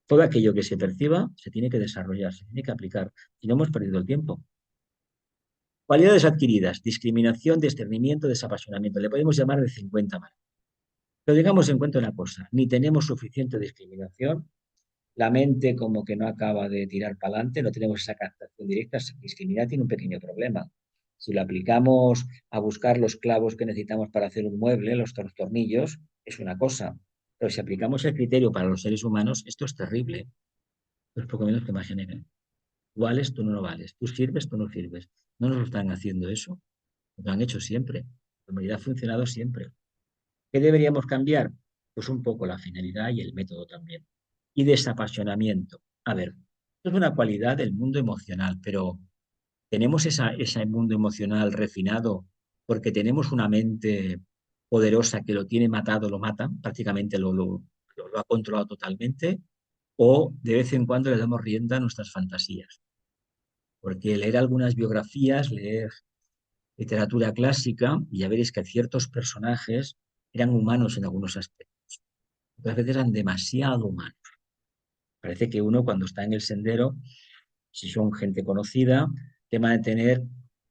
todo aquello que se perciba se tiene que desarrollar, se tiene que aplicar, si no hemos perdido el tiempo. Cualidades adquiridas: discriminación, discernimiento, desapasionamiento. Le podemos llamar de 50 maneras. Pero tengamos en cuenta una cosa, ni tenemos suficiente discriminación, la mente como que no acaba de tirar para adelante, no tenemos esa captación directa, discriminar tiene un pequeño problema. Si lo aplicamos a buscar los clavos que necesitamos para hacer un mueble, los tornillos, es una cosa. Pero si aplicamos el criterio para los seres humanos, esto es terrible. Es poco menos que magia negra. Tú vales, tú no vales. Tú sirves, tú no sirves. No nos lo están haciendo eso. Lo han hecho siempre. La humanidad ha funcionado siempre. ¿Qué deberíamos cambiar? Pues un poco la finalidad y el método también. Y desapasionamiento. A ver, esto es una cualidad del mundo emocional, pero ¿tenemos ese mundo emocional refinado porque tenemos una mente poderosa que lo tiene matado, lo mata, prácticamente lo ha controlado totalmente? ¿O de vez en cuando le damos rienda a nuestras fantasías? Porque leer algunas biografías, leer literatura clásica, y ya veréis que ciertos personajes eran humanos en algunos aspectos. Otras veces eran demasiado humanos. Parece que uno cuando está en el sendero, si son gente conocida, tema de tener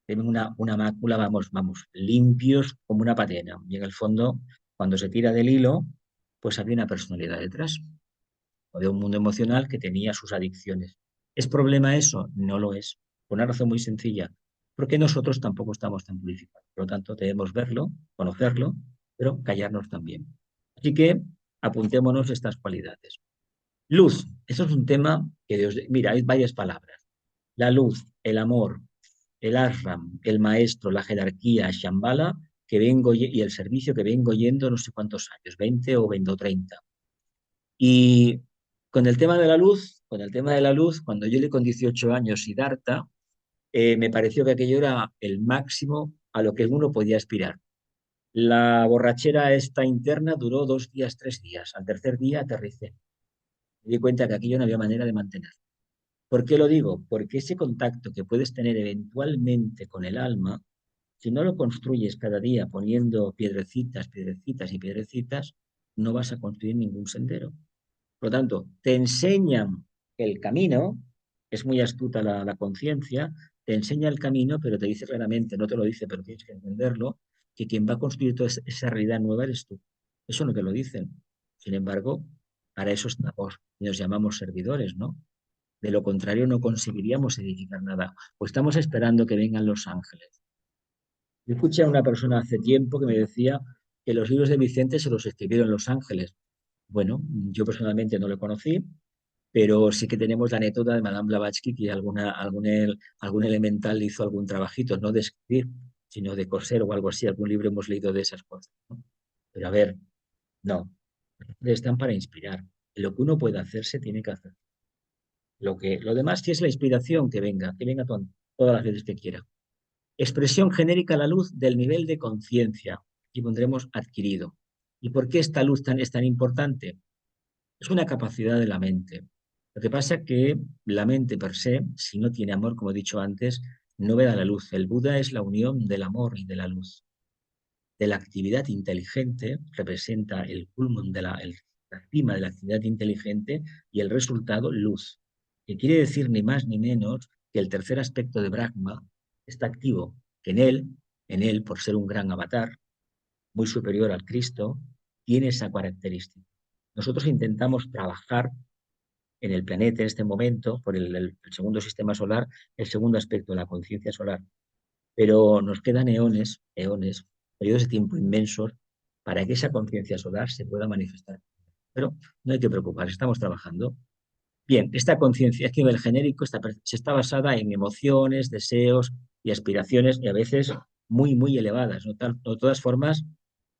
tienen una mácula, vamos, limpios como una patena. Y en el fondo, cuando se tira del hilo, pues había una personalidad detrás, o de un mundo emocional que tenía sus adicciones. ¿Es problema eso? No lo es. Por una razón muy sencilla, porque nosotros tampoco estamos tan purificados. Por lo tanto, debemos verlo, conocerlo, pero callarnos también. Así que apuntémonos estas cualidades. Luz, eso es un tema que Dios... Mira, hay varias palabras. La luz, el amor, el ashram, el maestro, la jerarquía, Shambhala, y el servicio que vengo yendo no sé cuántos años, 20 o 20 o 30. Y con el tema de la luz, cuando yo le con 18 años Siddhartha, me pareció que aquello era el máximo a lo que uno podía aspirar. La borrachera esta interna duró 2 días, 3 días. Al tercer día aterricé. Me di cuenta que aquello no había manera de mantener. ¿Por qué lo digo? Porque ese contacto que puedes tener eventualmente con el alma, si no lo construyes cada día poniendo piedrecitas, piedrecitas y piedrecitas, no vas a construir ningún sendero. Por lo tanto, te enseñan el camino, es muy astuta la conciencia, te enseña el camino, pero te dice claramente, no te lo dice, pero tienes que entenderlo, que quien va a construir toda esa realidad nueva eres tú. Eso no te lo dicen. Sin embargo, para eso estamos y nos llamamos servidores, ¿no? De lo contrario, no conseguiríamos edificar nada. O estamos esperando que vengan los ángeles. Yo escuché a una persona hace tiempo que me decía que los libros de Vicente se los escribieron los ángeles. Bueno, yo personalmente no lo conocí, pero sí que tenemos la anécdota de Madame Blavatsky que algún elemental hizo algún trabajito, no de escribir, sino de coser o algo así. Algún libro hemos leído de esas cosas, ¿no? Pero a ver, no, están para inspirar. Lo que uno puede hacer se tiene que hacer. Lo demás, si es la inspiración, que venga todas las veces que quiera. Expresión genérica a la luz del nivel de conciencia. Y pondremos adquirido. ¿Y por qué esta luz es tan importante? Es una capacidad de la mente. Lo que pasa es que la mente per se, si no tiene amor, como he dicho antes, no ve a la luz. El Buda es la unión del amor y de la luz. De la actividad inteligente representa el culmen la cima de la actividad inteligente y el resultado, luz, que quiere decir ni más ni menos que el tercer aspecto de Brahma está activo, que en él, por ser un gran avatar, muy superior al Cristo, tiene esa característica. Nosotros intentamos trabajar en el planeta en este momento, por el segundo sistema solar, el segundo aspecto de la conciencia solar, pero nos quedan eones, periodos de tiempo inmensos para que esa conciencia solar se pueda manifestar. Pero no hay que preocuparse, estamos trabajando. Bien, esta conciencia aquí a nivel genérico se está basada en emociones, deseos y aspiraciones y a veces muy elevadas. ¿No? De todas formas,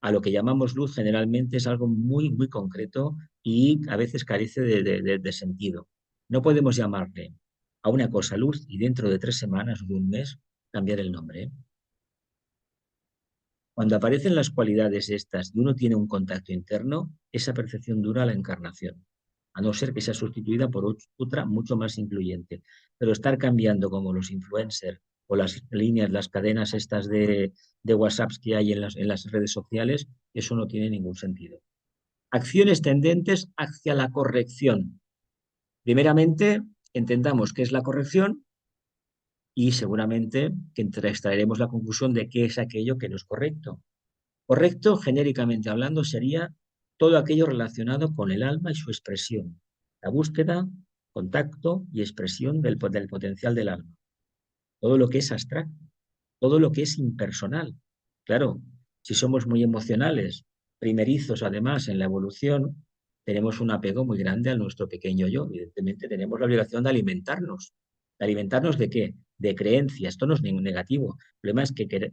a lo que llamamos luz generalmente es algo muy concreto y a veces carece de sentido. No podemos llamarle a una cosa luz y dentro de 3 semanas o de un mes cambiar el nombre. ¿Eh? Cuando aparecen las cualidades estas y uno tiene un contacto interno, esa percepción dura la encarnación, a no ser que sea sustituida por otra mucho más incluyente. Pero estar cambiando como los influencers o las líneas, las cadenas estas de WhatsApp que hay en las redes sociales, eso no tiene ningún sentido. Acciones tendentes hacia la corrección. Primeramente, entendamos qué es la corrección y seguramente que extraeremos la conclusión de qué es aquello que no es correcto. Correcto, genéricamente hablando, sería todo aquello relacionado con el alma y su expresión. La búsqueda, contacto y expresión del potencial del alma. Todo lo que es abstracto, todo lo que es impersonal. Claro, si somos muy emocionales, primerizos además en la evolución, tenemos un apego muy grande a nuestro pequeño yo. Evidentemente tenemos la obligación de alimentarnos. ¿De alimentarnos de qué? De creencias. Esto no es ningún negativo. El problema es que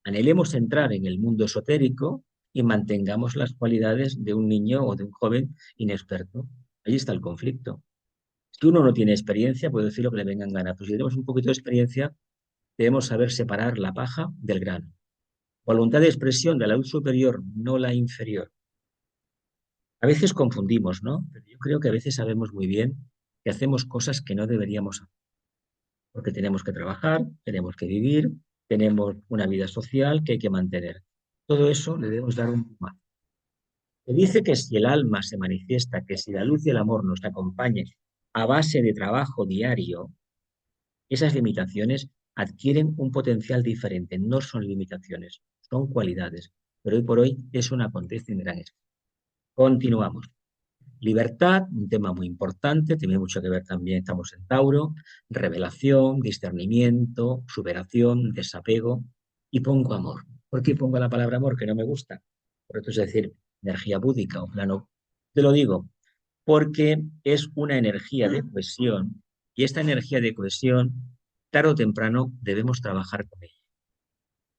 anhelemos entrar en el mundo esotérico y mantengamos las cualidades de un niño o de un joven inexperto. Ahí está el conflicto. Si uno no tiene experiencia, puede decir lo que le venga en gana. Pero si tenemos un poquito de experiencia, debemos saber separar la paja del grano. Voluntad de expresión de la luz superior, no la inferior. A veces confundimos, ¿no? Pero yo creo que a veces sabemos muy bien que hacemos cosas que no deberíamos hacer, porque tenemos que trabajar, tenemos que vivir, tenemos una vida social que hay que mantener. Todo eso le debemos dar un plumazo. Se dice que si el alma se manifiesta, que si la luz y el amor nos acompañen a base de trabajo diario, esas limitaciones adquieren un potencial diferente, no son limitaciones, son cualidades. Pero hoy por hoy eso no acontece en gran escala. Continuamos. Libertad, un tema muy importante, tiene mucho que ver también, estamos en Tauro, revelación, discernimiento, superación, desapego, y pongo amor. ¿Por qué pongo la palabra amor que no me gusta? Por eso es decir, energía búdica o plano. Te lo digo, porque es una energía de cohesión y esta energía de cohesión, tarde o temprano, debemos trabajar con ella.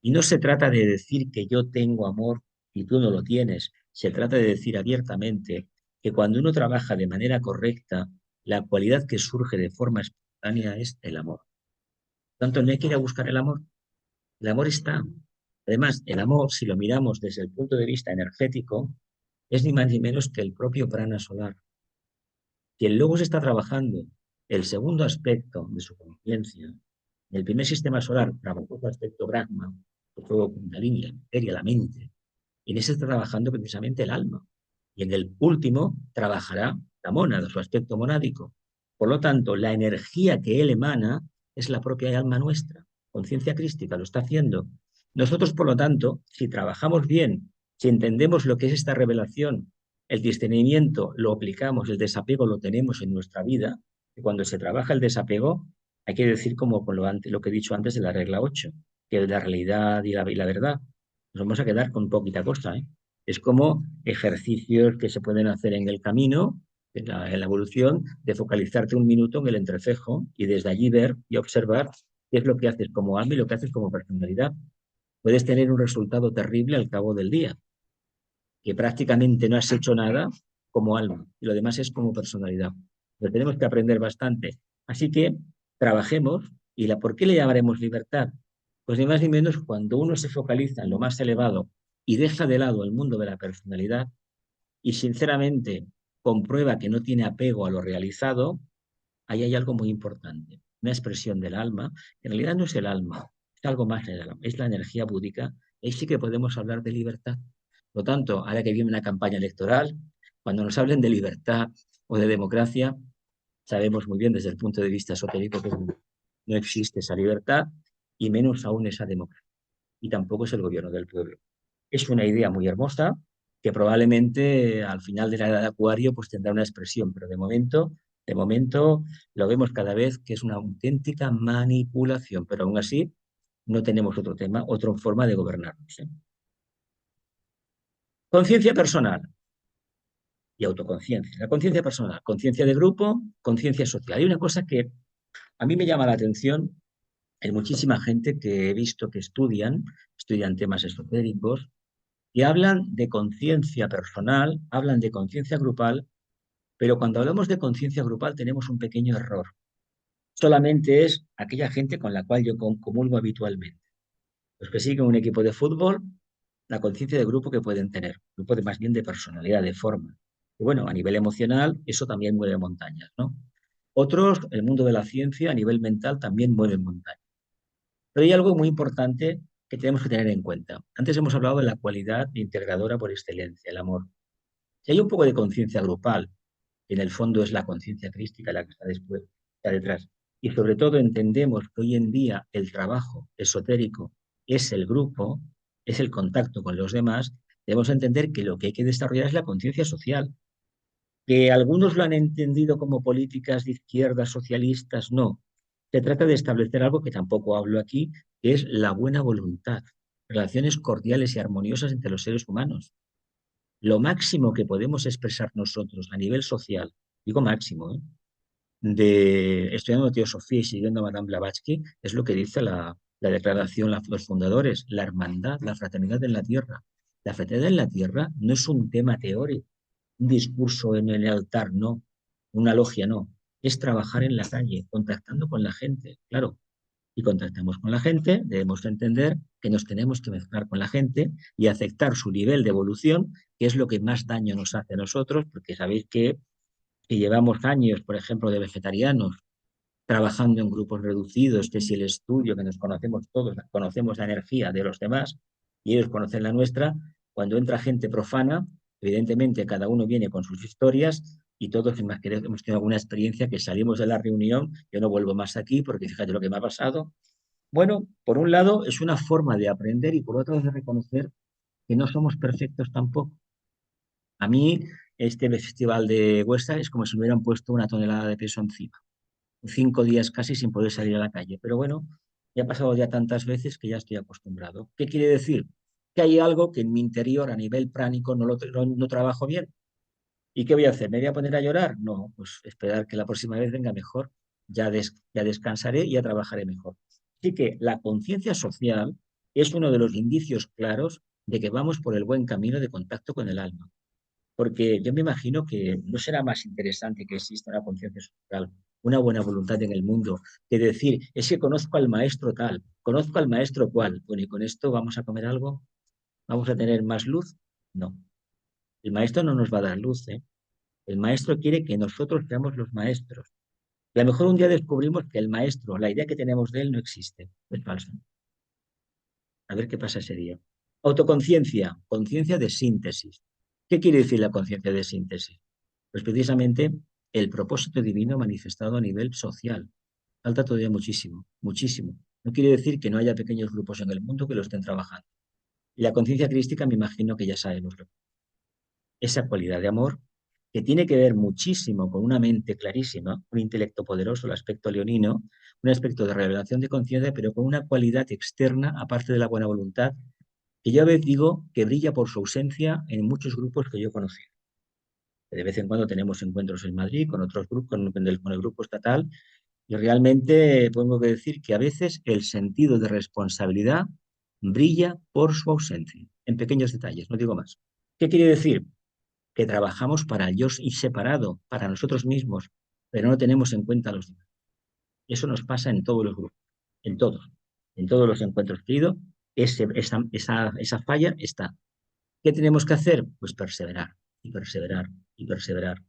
Y no se trata de decir que yo tengo amor y tú no lo tienes. Se trata de decir abiertamente que cuando uno trabaja de manera correcta, la cualidad que surge de forma espontánea es el amor. Por tanto, no hay que ir a buscar el amor. El amor está. Además, el amor, si lo miramos desde el punto de vista energético, es ni más ni menos que el propio prana solar. Quien luego se está trabajando el segundo aspecto de su conciencia, en el primer sistema solar trabajó el aspecto Brahma, el fuego Kundalini, la materia, la mente. Y en ese está trabajando precisamente el alma. Y en el último trabajará la mónada, su aspecto monádico. Por lo tanto, la energía que él emana es la propia alma nuestra. Conciencia crística lo está haciendo. Nosotros, por lo tanto, si trabajamos bien, si entendemos lo que es esta revelación, el discernimiento lo aplicamos, el desapego lo tenemos en nuestra vida, y cuando se trabaja el desapego, hay que decir como con lo que he dicho antes de la regla 8, que es la realidad y la verdad. Nos vamos a quedar con poquita cosa, ¿eh? Es como ejercicios que se pueden hacer en el camino, en la evolución, de focalizarte un minuto en el entrecejo y desde allí ver y observar qué es lo que haces como alma y lo que haces como personalidad. Puedes tener un resultado terrible al cabo del día, que prácticamente no has hecho nada como alma y lo demás es como personalidad. Pero tenemos que aprender bastante. Así que trabajemos y ¿por qué le llamaremos libertad? Pues ni más ni menos cuando uno se focaliza en lo más elevado y deja de lado el mundo de la personalidad y sinceramente comprueba que no tiene apego a lo realizado, ahí hay algo muy importante, una expresión del alma, que en realidad no es el alma, es algo más del alma, es la energía búdica, ahí sí que podemos hablar de libertad. Por lo tanto, ahora que viene una campaña electoral, cuando nos hablen de libertad o de democracia, sabemos muy bien desde el punto de vista esotérico que no existe esa libertad y menos aún esa democracia. Y tampoco es el gobierno del pueblo. Es una idea muy hermosa que probablemente al final de la edad de Acuario pues tendrá una expresión, pero de momento lo vemos cada vez que es una auténtica manipulación, pero aún así no tenemos otro tema, otra forma de gobernarnos, ¿eh? Conciencia personal y autoconciencia. La conciencia personal, conciencia de grupo, conciencia social. Hay una cosa que a mí me llama la atención en muchísima gente que he visto que estudian temas esotéricos y hablan de conciencia personal, hablan de conciencia grupal, pero cuando hablamos de conciencia grupal tenemos un pequeño error. Solamente es aquella gente con la cual yo comulgo habitualmente. Los que siguen un equipo de fútbol, la conciencia de grupo que pueden tener, grupo de más bien de personalidad, de forma. Y bueno, a nivel emocional, eso también mueve montañas, ¿no? Otros, el mundo de la ciencia, a nivel mental, también mueve montañas. Pero hay algo muy importante que tenemos que tener en cuenta. Antes hemos hablado de la cualidad integradora por excelencia, el amor. Si hay un poco de conciencia grupal, que en el fondo es la conciencia crística la que está después, está detrás, y sobre todo entendemos que hoy en día el trabajo esotérico es el grupo, es el contacto con los demás, Debemos entender que lo que hay que desarrollar es la conciencia social. Que algunos lo han entendido como políticas de izquierda, socialistas, no. Se trata de establecer algo que tampoco hablo aquí, que es la buena voluntad, relaciones cordiales y armoniosas entre los seres humanos. Lo máximo que podemos expresar nosotros a nivel social, digo máximo, ¿eh? De estudiando teosofía y siguiendo a Madame Blavatsky, es lo que dice la declaración, los fundadores, la hermandad, la fraternidad en la tierra. La fraternidad en la tierra no es un tema teórico, un discurso en el altar, no, una logia, no. Es trabajar en la calle, contactando con la gente, claro. Y contactamos con la gente, debemos entender que nos tenemos que mezclar con la gente y aceptar su nivel de evolución, que es lo que más daño nos hace a nosotros, porque sabéis que llevamos años, por ejemplo, de vegetarianos, trabajando en grupos reducidos, que si el estudio, que nos conocemos todos, conocemos la energía de los demás y ellos conocen la nuestra, cuando entra gente profana, evidentemente cada uno viene con sus historias y todos hemos tenido alguna experiencia que salimos de la reunión, yo no vuelvo más aquí porque fíjate lo que me ha pasado. Bueno, por un lado es una forma de aprender y por otro es de reconocer que no somos perfectos tampoco. A mí este festival de Huesca es como si me hubieran puesto una tonelada de peso encima. 5 días casi sin poder salir a la calle. Pero bueno, ya ha pasado ya tantas veces que ya estoy acostumbrado. ¿Qué quiere decir? Que hay algo que en mi interior a nivel pránico no trabajo bien. ¿Y qué voy a hacer? ¿Me voy a poner a llorar? No, pues esperar que la próxima vez venga mejor. Ya descansaré y ya trabajaré mejor. Así que la conciencia social es uno de los indicios claros de que vamos por el buen camino de contacto con el alma. Porque yo me imagino que no será más interesante que exista una conciencia social, una buena voluntad en el mundo, que decir, es que conozco al maestro tal, conozco al maestro cual. Bueno, y con esto vamos a comer algo, vamos a tener más luz. No, el maestro no nos va a dar luz, ¿eh? El maestro quiere que nosotros seamos los maestros. Y a lo mejor un día descubrimos que el maestro, la idea que tenemos de él no existe, es falso. A ver qué pasa ese día. Autoconciencia, conciencia de síntesis. ¿Qué quiere decir la conciencia de síntesis? Pues precisamente el propósito divino manifestado a nivel social. Falta todavía muchísimo, muchísimo. No quiere decir que no haya pequeños grupos en el mundo que lo estén trabajando. Y la conciencia crística me imagino que ya sabemos esa cualidad de amor que tiene que ver muchísimo con una mente clarísima, un intelecto poderoso, el aspecto leonino, un aspecto de revelación de conciencia, pero con una cualidad externa, aparte de la buena voluntad, que yo a veces digo que brilla por su ausencia en muchos grupos que yo conocí. De vez en cuando tenemos encuentros en Madrid con otros grupos, con el grupo estatal, y realmente tengo que decir que a veces el sentido de responsabilidad brilla por su ausencia, en pequeños detalles, no digo más. ¿Qué quiere decir? Que trabajamos para el yo y separado, para nosotros mismos, pero no tenemos en cuenta a los demás. Eso nos pasa en todos los grupos, en todos los encuentros que he ido, esa falla está. ¿Qué tenemos que hacer? Pues perseverar y perseverar y perseverar.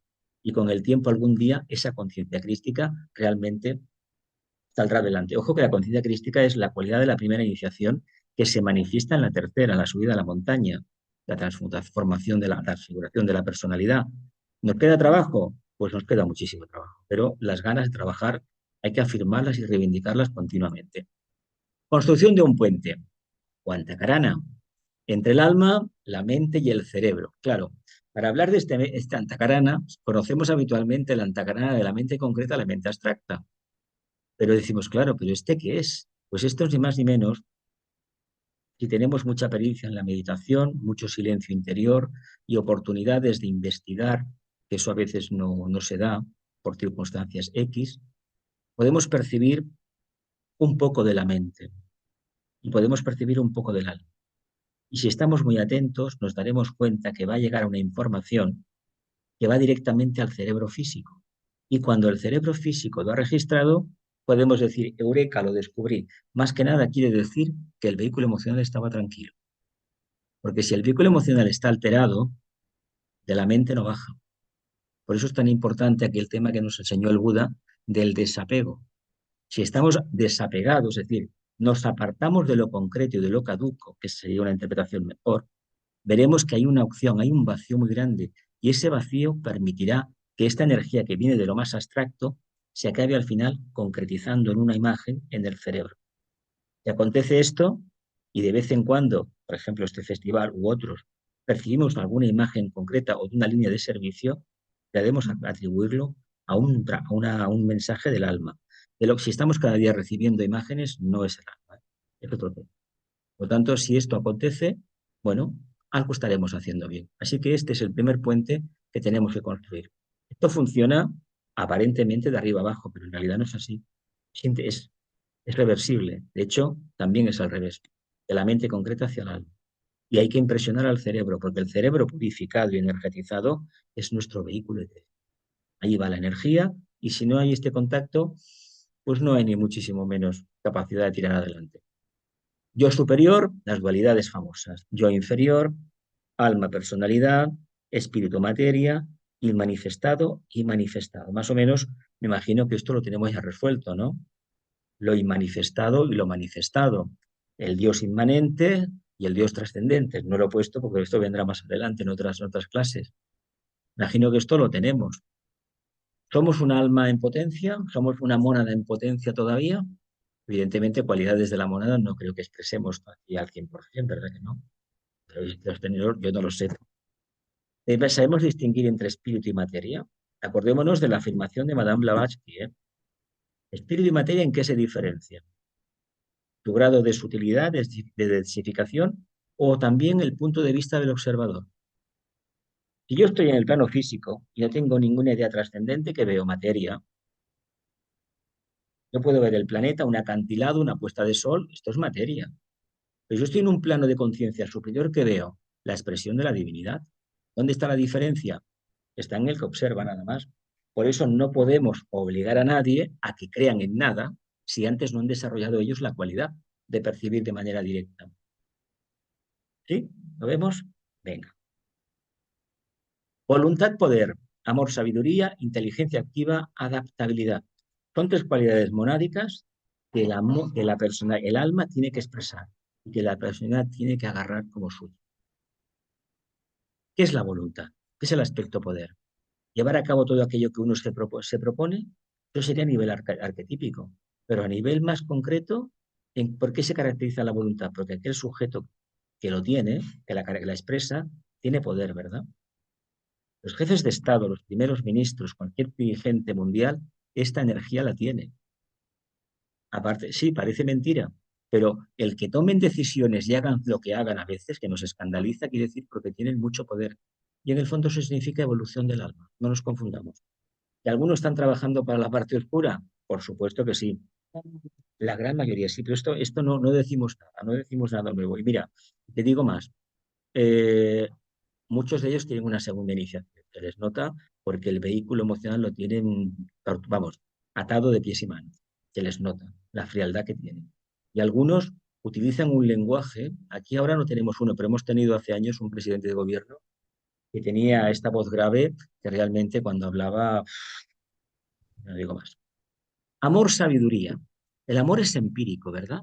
Y con el tiempo algún día esa conciencia crística realmente saldrá adelante. Ojo que la conciencia crística es la cualidad de la primera iniciación que se manifiesta en la tercera, en la subida a la montaña, la transformación de la transfiguración de la personalidad. ¿Nos queda trabajo? Pues nos queda muchísimo trabajo, pero las ganas de trabajar hay que afirmarlas y reivindicarlas continuamente. Construcción de un puente o antacarana entre el alma, la mente y el cerebro. Claro, para hablar de este antacarana, conocemos habitualmente la antacarana de la mente concreta a la mente abstracta. Pero decimos, claro, ¿pero este qué es? Pues esto es ni más ni menos, si tenemos mucha pericia en la meditación, mucho silencio interior y oportunidades de investigar, que eso a veces no se da por circunstancias X, podemos percibir un poco de la mente y podemos percibir un poco del alma. Y si estamos muy atentos, nos daremos cuenta que va a llegar una información que va directamente al cerebro físico. Y cuando el cerebro físico lo ha registrado, podemos decir, Eureka, lo descubrí. Más que nada quiere decir que el vehículo emocional estaba tranquilo. Porque si el vehículo emocional está alterado, de la mente no baja. Por eso es tan importante aquí el tema que nos enseñó el Buda del desapego. Si estamos desapegados, es decir, nos apartamos de lo concreto y de lo caduco, que sería una interpretación mejor, veremos que hay una opción, hay un vacío muy grande y ese vacío permitirá que esta energía que viene de lo más abstracto se acabe al final concretizando en una imagen en el cerebro. Y acontece esto y de vez en cuando, por ejemplo, este festival u otros, percibimos alguna imagen concreta o de una línea de servicio, debemos atribuirlo a un mensaje del alma. Si estamos cada día recibiendo imágenes, no es el alma, ¿eh? Es otro tema. Por lo tanto, si esto acontece, bueno, algo estaremos haciendo bien. Así que este es el primer puente que tenemos que construir. Esto funciona aparentemente de arriba abajo, pero en realidad no es así. Es, es reversible. De hecho, también es al revés, de la mente concreta hacia el alma. Y hay que impresionar al cerebro, porque el cerebro purificado y energetizado es nuestro vehículo. Ahí va la energía y si no hay este contacto, pues no hay ni muchísimo menos capacidad de tirar adelante. Yo superior, las dualidades famosas. Yo inferior, alma, personalidad, espíritu, materia, inmanifestado y manifestado. Más o menos, me imagino que esto lo tenemos ya resuelto, ¿no? Lo inmanifestado y lo manifestado. El Dios inmanente y el Dios trascendente. No lo he puesto porque esto vendrá más adelante en otras clases. Imagino que esto lo tenemos. ¿Somos un alma en potencia? ¿Somos una mónada en potencia todavía? Evidentemente, cualidades de la monada no creo que expresemos aquí al 100%, ¿verdad que no? Pero yo no lo sé. ¿Sabemos distinguir entre espíritu y materia? Acordémonos de la afirmación de Madame Blavatsky, ¿eh? Espíritu y materia, ¿en qué se diferencian? ¿Tu grado de sutilidad, de densificación o también el punto de vista del observador? Si yo estoy en el plano físico y no tengo ninguna idea trascendente, que veo materia. Yo puedo ver el planeta, un acantilado, una puesta de sol, esto es materia. Pero yo estoy en un plano de conciencia superior que veo la expresión de la divinidad. ¿Dónde está la diferencia? Está en el que observa nada más. Por eso no podemos obligar a nadie a que crean en nada si antes no han desarrollado ellos la cualidad de percibir de manera directa. ¿Sí? ¿Lo vemos? Venga. Voluntad, poder, amor, sabiduría, inteligencia activa, adaptabilidad. Son tres cualidades monádicas que la persona, el alma tiene que expresar y que la persona tiene que agarrar como suyo. ¿Qué es la voluntad? ¿Qué es el aspecto poder? Llevar a cabo todo aquello que uno se propone, eso sería a nivel arquetípico. Pero a nivel más concreto, ¿por qué se caracteriza la voluntad? Porque aquel sujeto que lo tiene, que la expresa, tiene poder, ¿verdad? Los jefes de Estado, los primeros ministros, cualquier dirigente mundial, esta energía la tiene. Aparte, sí, parece mentira, pero el que tomen decisiones y hagan lo que hagan a veces, que nos escandaliza, quiere decir porque tienen mucho poder. Y en el fondo eso significa evolución del alma, no nos confundamos. ¿Y algunos están trabajando para la parte oscura? Por supuesto que sí. La gran mayoría sí, pero esto no decimos nada, no decimos nada nuevo. Y mira, te digo más, eh, muchos de ellos tienen una segunda iniciación, se les nota porque el vehículo emocional lo tienen, vamos, atado de pies y manos, se les nota la frialdad que tienen. Y algunos utilizan un lenguaje, aquí ahora no tenemos uno, pero hemos tenido hace años un presidente de gobierno que tenía esta voz grave que realmente cuando hablaba, no digo más. Amor, sabiduría. El amor es empírico, ¿verdad?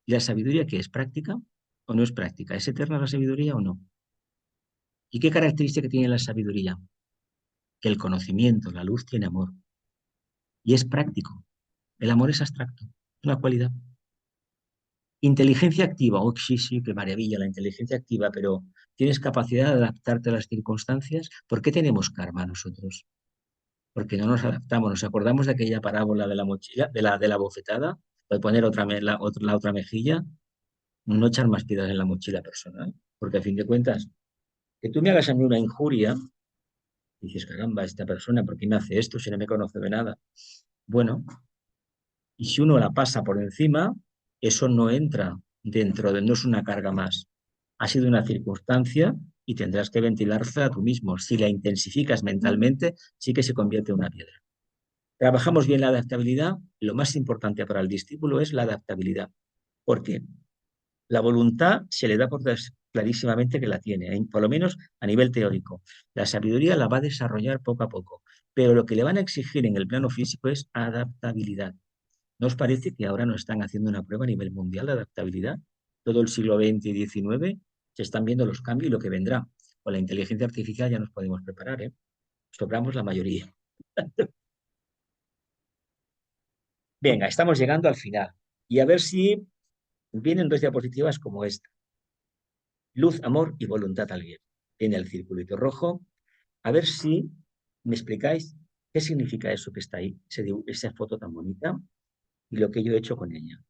¿Y la sabiduría qué es? ¿Práctica o no es práctica? ¿Es eterna la sabiduría o no? ¿Y qué característica tiene la sabiduría? Que el conocimiento, la luz tiene amor y es práctico. El amor es abstracto, es una cualidad. Inteligencia activa, oh sí, sí, qué maravilla la inteligencia activa, pero ¿tienes capacidad de adaptarte a las circunstancias? ¿Por qué tenemos karma nosotros? Porque no nos adaptamos, nos acordamos de aquella parábola de la mochila, de la bofetada, de poner la otra mejilla, no echar más piedras en la mochila personal, porque a fin de cuentas, que tú me hagas a mí una injuria, dices, caramba, esta persona, ¿por qué me hace esto si no me conoce de nada? Bueno, y si uno la pasa por encima, eso no entra no es una carga más. Ha sido una circunstancia y tendrás que ventilarla tú mismo. Si la intensificas mentalmente, sí que se convierte en una piedra. Trabajamos bien la adaptabilidad. Lo más importante para el discípulo es la adaptabilidad. ¿Por qué? La voluntad se le da clarísimamente que la tiene, por lo menos a nivel teórico. La sabiduría la va a desarrollar poco a poco, pero lo que le van a exigir en el plano físico es adaptabilidad. ¿No os parece que ahora nos están haciendo una prueba a nivel mundial de adaptabilidad? Todo el siglo XX y XIX se están viendo los cambios y lo que vendrá. Con la inteligencia artificial ya nos podemos preparar, ¿eh? Sobramos la mayoría. Venga, estamos llegando al final. Y a ver si vienen dos diapositivas como esta. Luz, amor y voluntad al bien. Tiene el circulito rojo. A ver si me explicáis qué significa eso que está ahí, esa foto tan bonita y lo que yo he hecho con ella.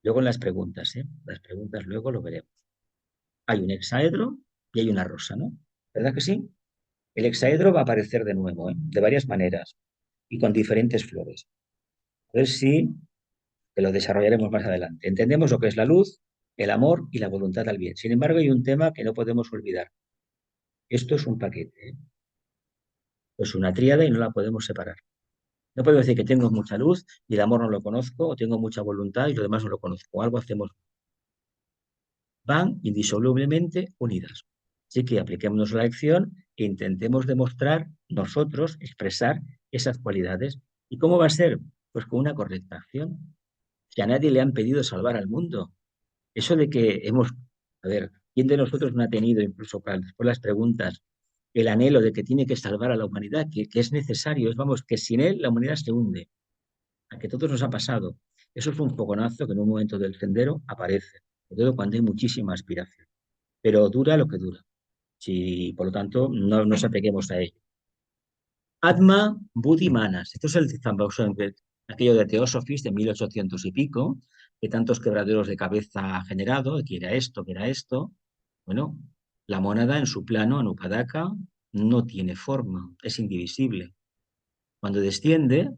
Luego en las preguntas, ¿eh? Las preguntas luego lo veremos. Hay un hexaedro y hay una rosa, ¿no? ¿Verdad que sí? El hexaedro va a aparecer de nuevo, ¿eh? De varias maneras y con diferentes flores. A ver si que lo desarrollaremos más adelante. Entendemos lo que es la luz, el amor y la voluntad al bien. Sin embargo, hay un tema que no podemos olvidar. Esto es un paquete, ¿eh? Es una tríada y no la podemos separar. No puedo decir que tengo mucha luz y el amor no lo conozco, o tengo mucha voluntad y lo demás no lo conozco. Algo hacemos. Van indisolublemente unidas. Así que apliquémonos la lección e intentemos demostrar nosotros, expresar esas cualidades. ¿Y cómo va a ser? Pues con una correcta acción. Si a nadie le han pedido salvar al mundo, eso de que hemos, a ver, ¿quién de nosotros no ha tenido, incluso para después las preguntas, el anhelo de que tiene que salvar a la humanidad, que es necesario, es, vamos, que sin él la humanidad se hunde, a que todos nos ha pasado? Eso es un fogonazo que en un momento del sendero aparece, sobre todo cuando hay muchísima aspiración, pero dura lo que dura. Si, por lo tanto, no nos apeguemos a ello. Atma Buddhi Manas. Esto es el famoso, aquello de Theosophists de 1800 y pico, que tantos quebraderos de cabeza ha generado, que era esto, que era esto. Bueno, la mónada en su plano, Anupadaka, no tiene forma, es indivisible. Cuando desciende,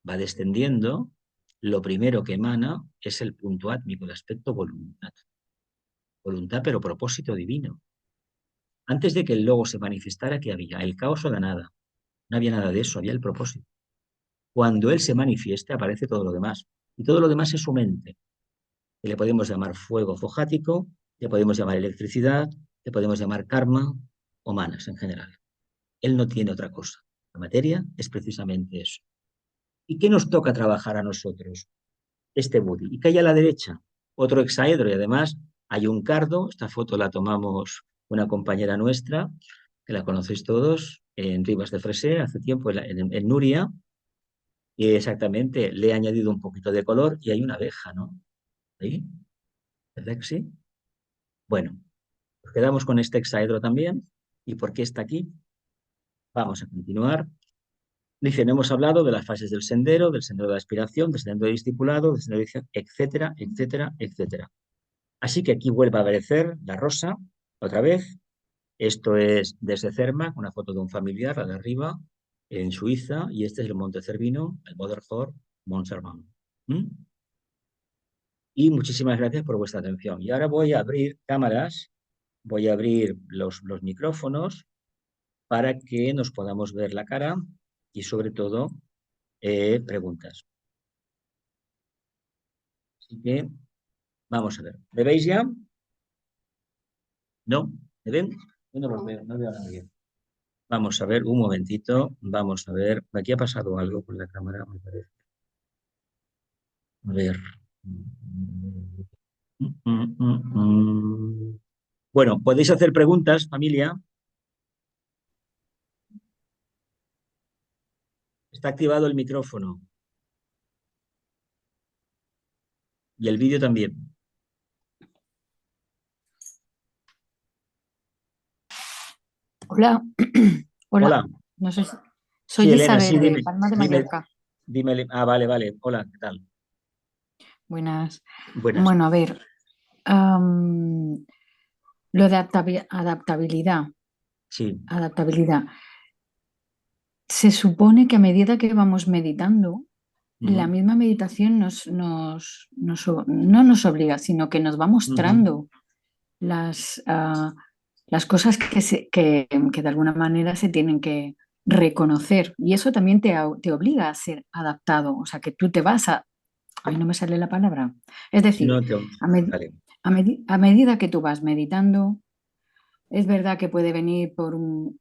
va descendiendo, lo primero que emana es el punto átmico, el aspecto voluntad. Voluntad, pero propósito divino. Antes de que el logo se manifestara, ¿qué había? El caos o la nada. No había nada de eso, había el propósito. Cuando él se manifieste, aparece todo lo demás. Y todo lo demás es su mente, que le podemos llamar fuego fojático, le podemos llamar electricidad, le podemos llamar karma o manas en general. Él no tiene otra cosa. La materia es precisamente eso. ¿Y qué nos toca trabajar a nosotros? Este Buddhi. ¿Y qué hay a la derecha? Otro hexaedro y además hay un cardo. Esta foto la tomamos una compañera nuestra, que la conocéis todos, en Rivas de Fresé, hace tiempo en Nuria, y exactamente le he añadido un poquito de color y hay una abeja, ¿no? Ahí, ¿verdad que sí? Bueno, nos quedamos con este hexaedro también. ¿Y por qué está aquí? Vamos a continuar. Dice, no hemos hablado de las fases del sendero de aspiración, del sendero de discipulado, del sendero de etcétera, etcétera, etcétera. Así que aquí vuelve a aparecer la rosa, otra vez. Esto es desde Cerma, una foto de un familiar, la de arriba, en Suiza, y este es el Monte Cervino, el Moderfort Mont Cervin. ¿Mm? Y muchísimas gracias por vuestra atención. Y ahora voy a abrir cámaras, voy a abrir los micrófonos para que nos podamos ver la cara y sobre todo preguntas. Así que vamos a ver. ¿Me veis ya? ¿No? ¿Me ven? Yo no los veo, no veo a nadie. Vamos a ver, un momentito. Vamos a ver. Aquí ha pasado algo con la cámara, me parece. A ver. Bueno, podéis hacer preguntas, familia. Está activado el micrófono y el vídeo también. Hola, hola, Hola. no sé Sí, soy Elena, sí, Isabel de dime, Palma de dime, Mallorca. dime. Ah, vale, vale. Hola, ¿qué tal? Buenas. Buenas. Bueno, a ver, am, lo de adaptabilidad, Sí. adaptabilidad. Se supone que a medida que vamos meditando, la Ujú, misma meditación no nos obliga, sino que nos va ujú. mostrando las cosas que de alguna manera se tienen que reconocer. Y eso también te obliga a ser adaptado, o sea, que tú te vas a... Ay, no me sale la palabra. Es decir, No te... a, med- Vale. a medida que tú vas meditando, es verdad que puede venir por un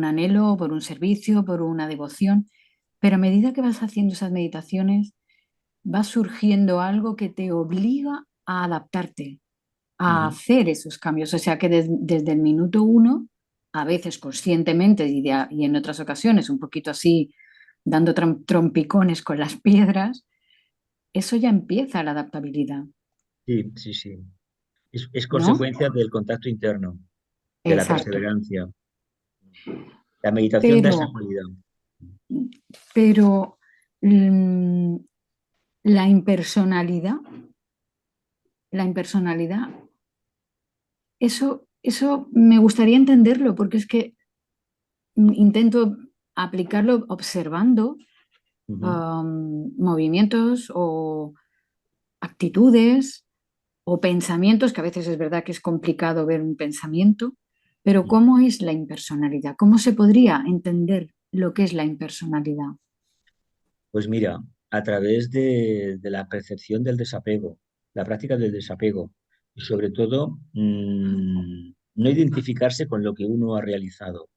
anhelo, por un servicio, por una devoción, pero a medida que vas haciendo esas meditaciones, va surgiendo algo que te obliga a adaptarte, a Ujú. hacer esos cambios. O sea que desde el minuto uno, a veces conscientemente y en otras ocasiones un poquito así, dando trompicones con las piedras, eso ya empieza la adaptabilidad. Sí, sí, sí. Es ¿no? consecuencia del contacto interno, de la Exacto. perseverancia. La meditación da esa Pero, cualidad. pero mm, la impersonalidad, la impersonalidad, eso me gustaría entenderlo, porque es que intento aplicarlo observando Ujú. movimientos o actitudes o pensamientos, que a veces es verdad que es complicado ver un pensamiento, pero ¿cómo es la impersonalidad? ¿Cómo se podría entender lo que es la impersonalidad? Pues mira, a través de la percepción del desapego, la práctica del desapego, y sobre todo no identificarse con lo que uno ha realizado.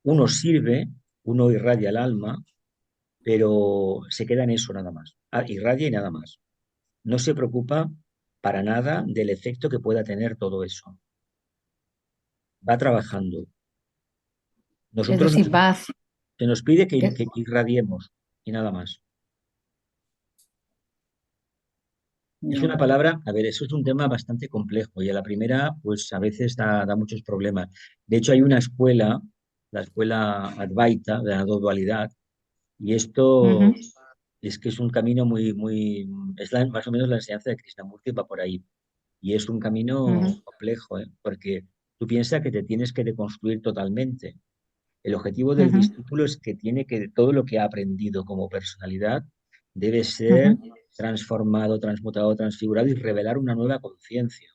Uno sirve, uno irradia el alma, pero se queda en eso nada más. Irradia y nada más. No se preocupa para nada del efecto que pueda tener todo eso. Va trabajando. Es Nosotros decir, se nos pide que- que irradiemos y nada más. Es una ya. palabra, a ver, eso es un tema bastante complejo y a la primera, pues a veces da muchos problemas. De hecho, hay una escuela, la escuela Advaita, de la dualidad, y esto Ujú, es que es un camino más o menos la enseñanza de Krishnamurti va por ahí. Y es un camino ujú, complejo, ¿eh? Porque tú piensas que te tienes que deconstruir totalmente. El objetivo del ujú, discípulo es que tiene que, todo lo que ha aprendido como personalidad debe ser ujú, transformado, transmutado, transfigurado y revelar una nueva conciencia.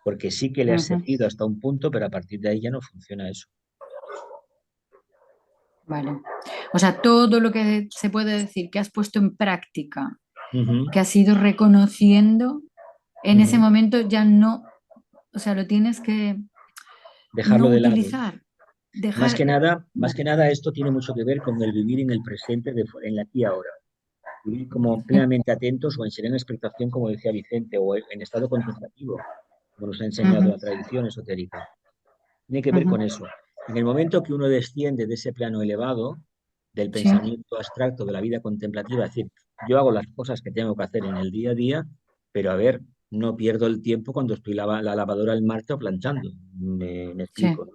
Porque sí que le ha ujú. servido hasta un punto, pero a partir de ahí ya no funciona eso. Vale. O sea, todo lo que se puede decir que has puesto en práctica, Ujú, que has ido reconociendo, en ese ujú. momento ya no, o sea, lo tienes que Dejarlo no de lado. utilizar, dejar, Más que nada esto tiene mucho que ver con el vivir en el presente, en la aquí y ahora. Vivir como plenamente atentos o en serena expectación, como decía Vicente, o en estado contemplativo, como nos ha enseñado ujú, la tradición esotérica. Tiene que ver ujú, con eso. En el momento que uno desciende de ese plano elevado, del sí, pensamiento abstracto, de la vida contemplativa, es decir, yo hago las cosas que tengo que hacer en el día a día, pero a ver, no pierdo el tiempo cuando estoy la lavadora en marcha o planchando. Me sí, explico, ¿no?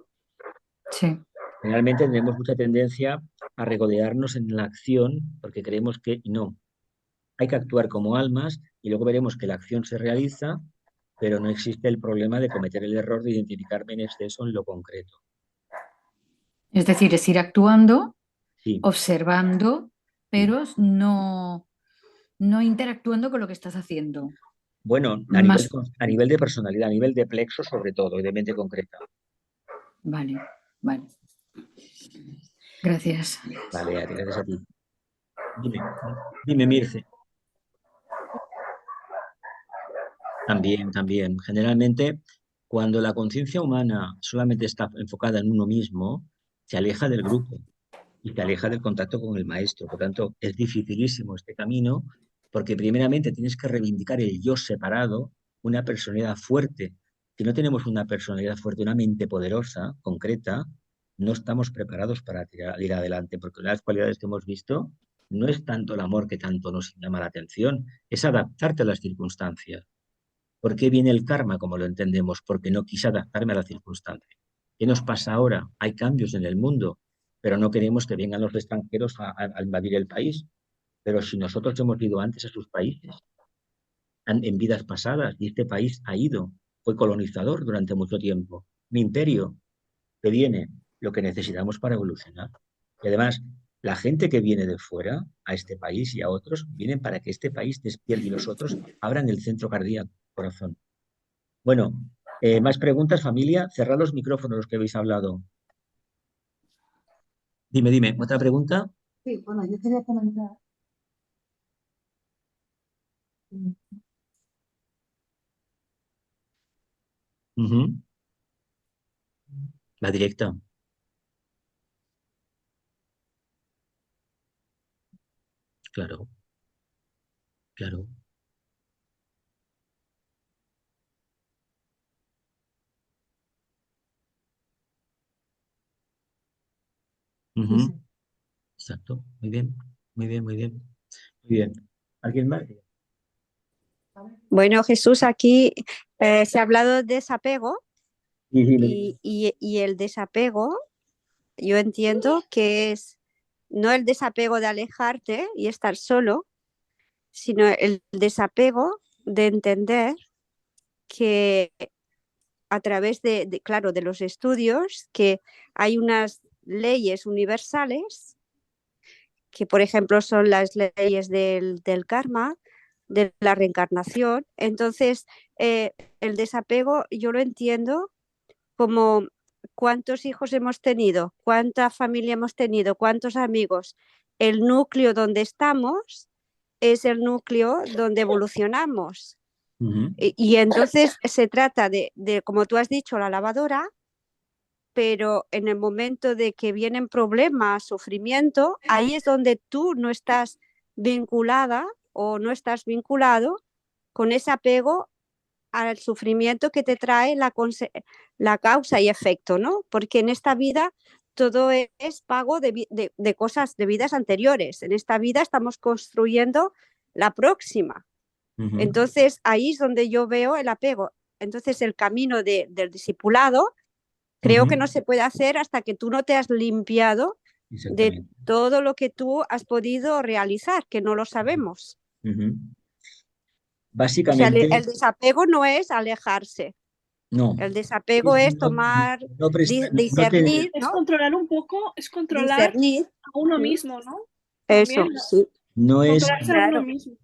sí. Generalmente tenemos mucha tendencia a regodearnos en la acción porque creemos que no. Hay que actuar como almas y luego veremos que la acción se realiza, pero no existe el problema de cometer el error de identificarme en exceso en lo concreto. Es decir, es ir actuando, Sí, observando, sí. pero no interactuando con lo que estás haciendo. Bueno, Más, a nivel de personalidad, a nivel de plexo sobre todo, y de mente concreta. vale, vale. Gracias. Vale, gracias a ti. Dime, dime, Mirce. También, también. Generalmente, cuando la conciencia humana solamente está enfocada en uno mismo, se aleja del grupo y te aleja del contacto con el maestro. Por tanto, es dificilísimo este camino porque primeramente tienes que reivindicar el yo separado, una personalidad fuerte. Si no tenemos una personalidad fuerte, una mente poderosa, concreta, no estamos preparados para ir adelante, porque una de las cualidades que hemos visto no es tanto el amor que tanto nos llama la atención, es adaptarte a las circunstancias. ¿Por qué viene el karma como lo entendemos? Porque no quise adaptarme a la circunstancia. ¿Qué nos pasa ahora? Hay cambios en el mundo, pero no queremos que vengan los extranjeros a invadir el país. Pero si nosotros hemos ido antes a sus países, en vidas pasadas, y este país ha ido, fue colonizador durante mucho tiempo, un imperio que viene, lo que necesitamos para evolucionar. Y además, la gente que viene de fuera a este país y a otros, vienen para que este país despierte y los otros abran el centro cardíaco, corazón. Bueno, más preguntas, familia. Cerrad los micrófonos los que habéis hablado. Dime, dime, ¿otra pregunta? Sí, bueno, yo quería comentar. mm, Ujú. La directa, claro, claro. Sí, Ujú. sí. Exacto, muy bien, muy bien, muy bien. Muy bien. ¿Alguien más? Bueno, Jesús, aquí Se ha hablado de desapego Sí, sí, y el desapego, yo entiendo que es no el desapego de alejarte y estar solo, sino el desapego de entender que a través claro, de los estudios, que hay unas leyes universales, que por ejemplo son las leyes del karma, de la reencarnación. Entonces, el desapego yo lo entiendo como cuántos hijos hemos tenido, cuánta familia hemos tenido, cuántos amigos. El núcleo donde estamos es el núcleo donde evolucionamos. Y entonces se trata de, como tú has dicho, la lavadora, pero en el momento de que vienen problemas, sufrimiento, ahí es donde tú no estás vinculada o no estás vinculado con ese apego al sufrimiento que te trae la causa y efecto, ¿no? Porque en esta vida todo es pago de cosas, de vidas anteriores. En esta vida estamos construyendo la próxima. Entonces, ahí es donde yo veo el apego. Entonces, el camino del discipulado creo que no se puede hacer hasta que tú no te has limpiado de todo lo que tú has podido realizar, que no lo sabemos. Básicamente, o sea, el desapego no es alejarse. no. El desapego es tomar, discernir, Es ¿no? controlar un poco, es controlar Discernir. a uno mismo, ¿no? Eso, También, sí. No es controlarse a uno mismo.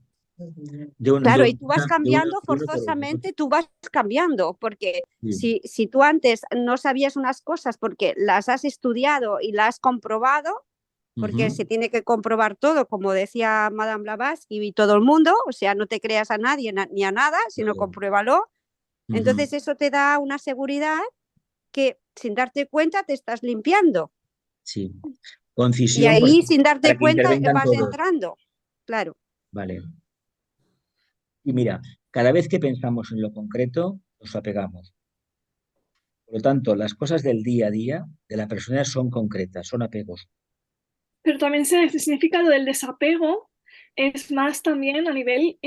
Claro, y tú vas cambiando forzosamente, tú vas cambiando, porque si tú antes no sabías unas cosas porque las has estudiado y las has comprobado, porque se tiene que comprobar todo, como decía Madame Blavatsky y todo el mundo, o sea, no te creas a nadie ni a nada, sino compruébalo. Entonces eso te da una seguridad que sin darte cuenta te estás limpiando. Sí. Concisión. Y ahí sin darte cuenta vas todos. entrando. Claro. Vale. Y mira, cada vez que pensamos en lo concreto, nos apegamos. Por lo tanto, las cosas del día a día de la persona son concretas, son apegos. Pero también el significado del desapego es más también a nivel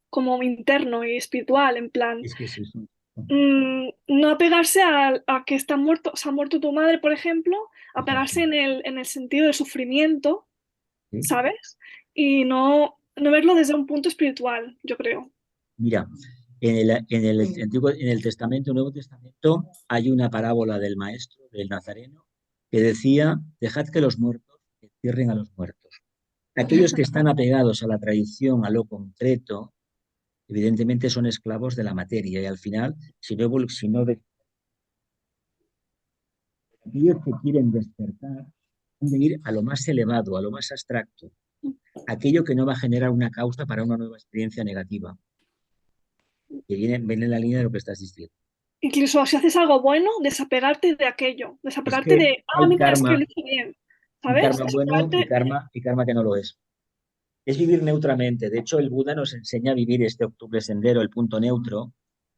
como interno y espiritual, en plan, Es que es eso. no apegarse a que se ha muerto tu madre, por ejemplo, apegarse en el sentido del sufrimiento, ¿sabes? Y no verlo desde un punto espiritual, yo creo. Mira, en el Testamento, Nuevo Testamento, hay una parábola del maestro, del Nazareno, que decía: dejad que los muertos entierren a los muertos. Aquellos que están apegados a la tradición, a lo concreto, evidentemente son esclavos de la materia y al final, aquellos que quieren despertar, han de ir a lo más elevado, a lo más abstracto, aquello que no va a generar una causa para una nueva experiencia negativa, que viene en la línea de lo que estás diciendo. Incluso si haces algo bueno, desapegarte de aquello, desapegarte de, mira, es que lo hice bien, ¿sabes? Karma bueno y karma que no lo es. Es vivir neutramente. De hecho, el Buda nos enseña a vivir este octuple sendero, el punto neutro,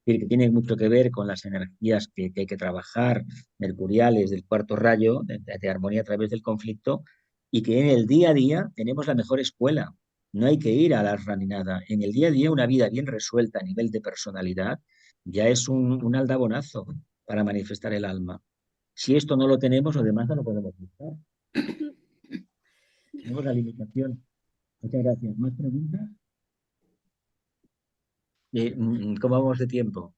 que tiene mucho que ver con las energías que hay que trabajar, mercuriales del cuarto rayo, de armonía a través del conflicto, y que en el día a día tenemos la mejor escuela. No hay que ir a la ni nada. En el día a día, una vida bien resuelta a nivel de personalidad ya es un aldabonazo para manifestar el alma. Si esto no lo tenemos, lo demás no lo podemos buscar. Tenemos la limitación. Muchas gracias. ¿Más preguntas? ¿Cómo vamos de tiempo?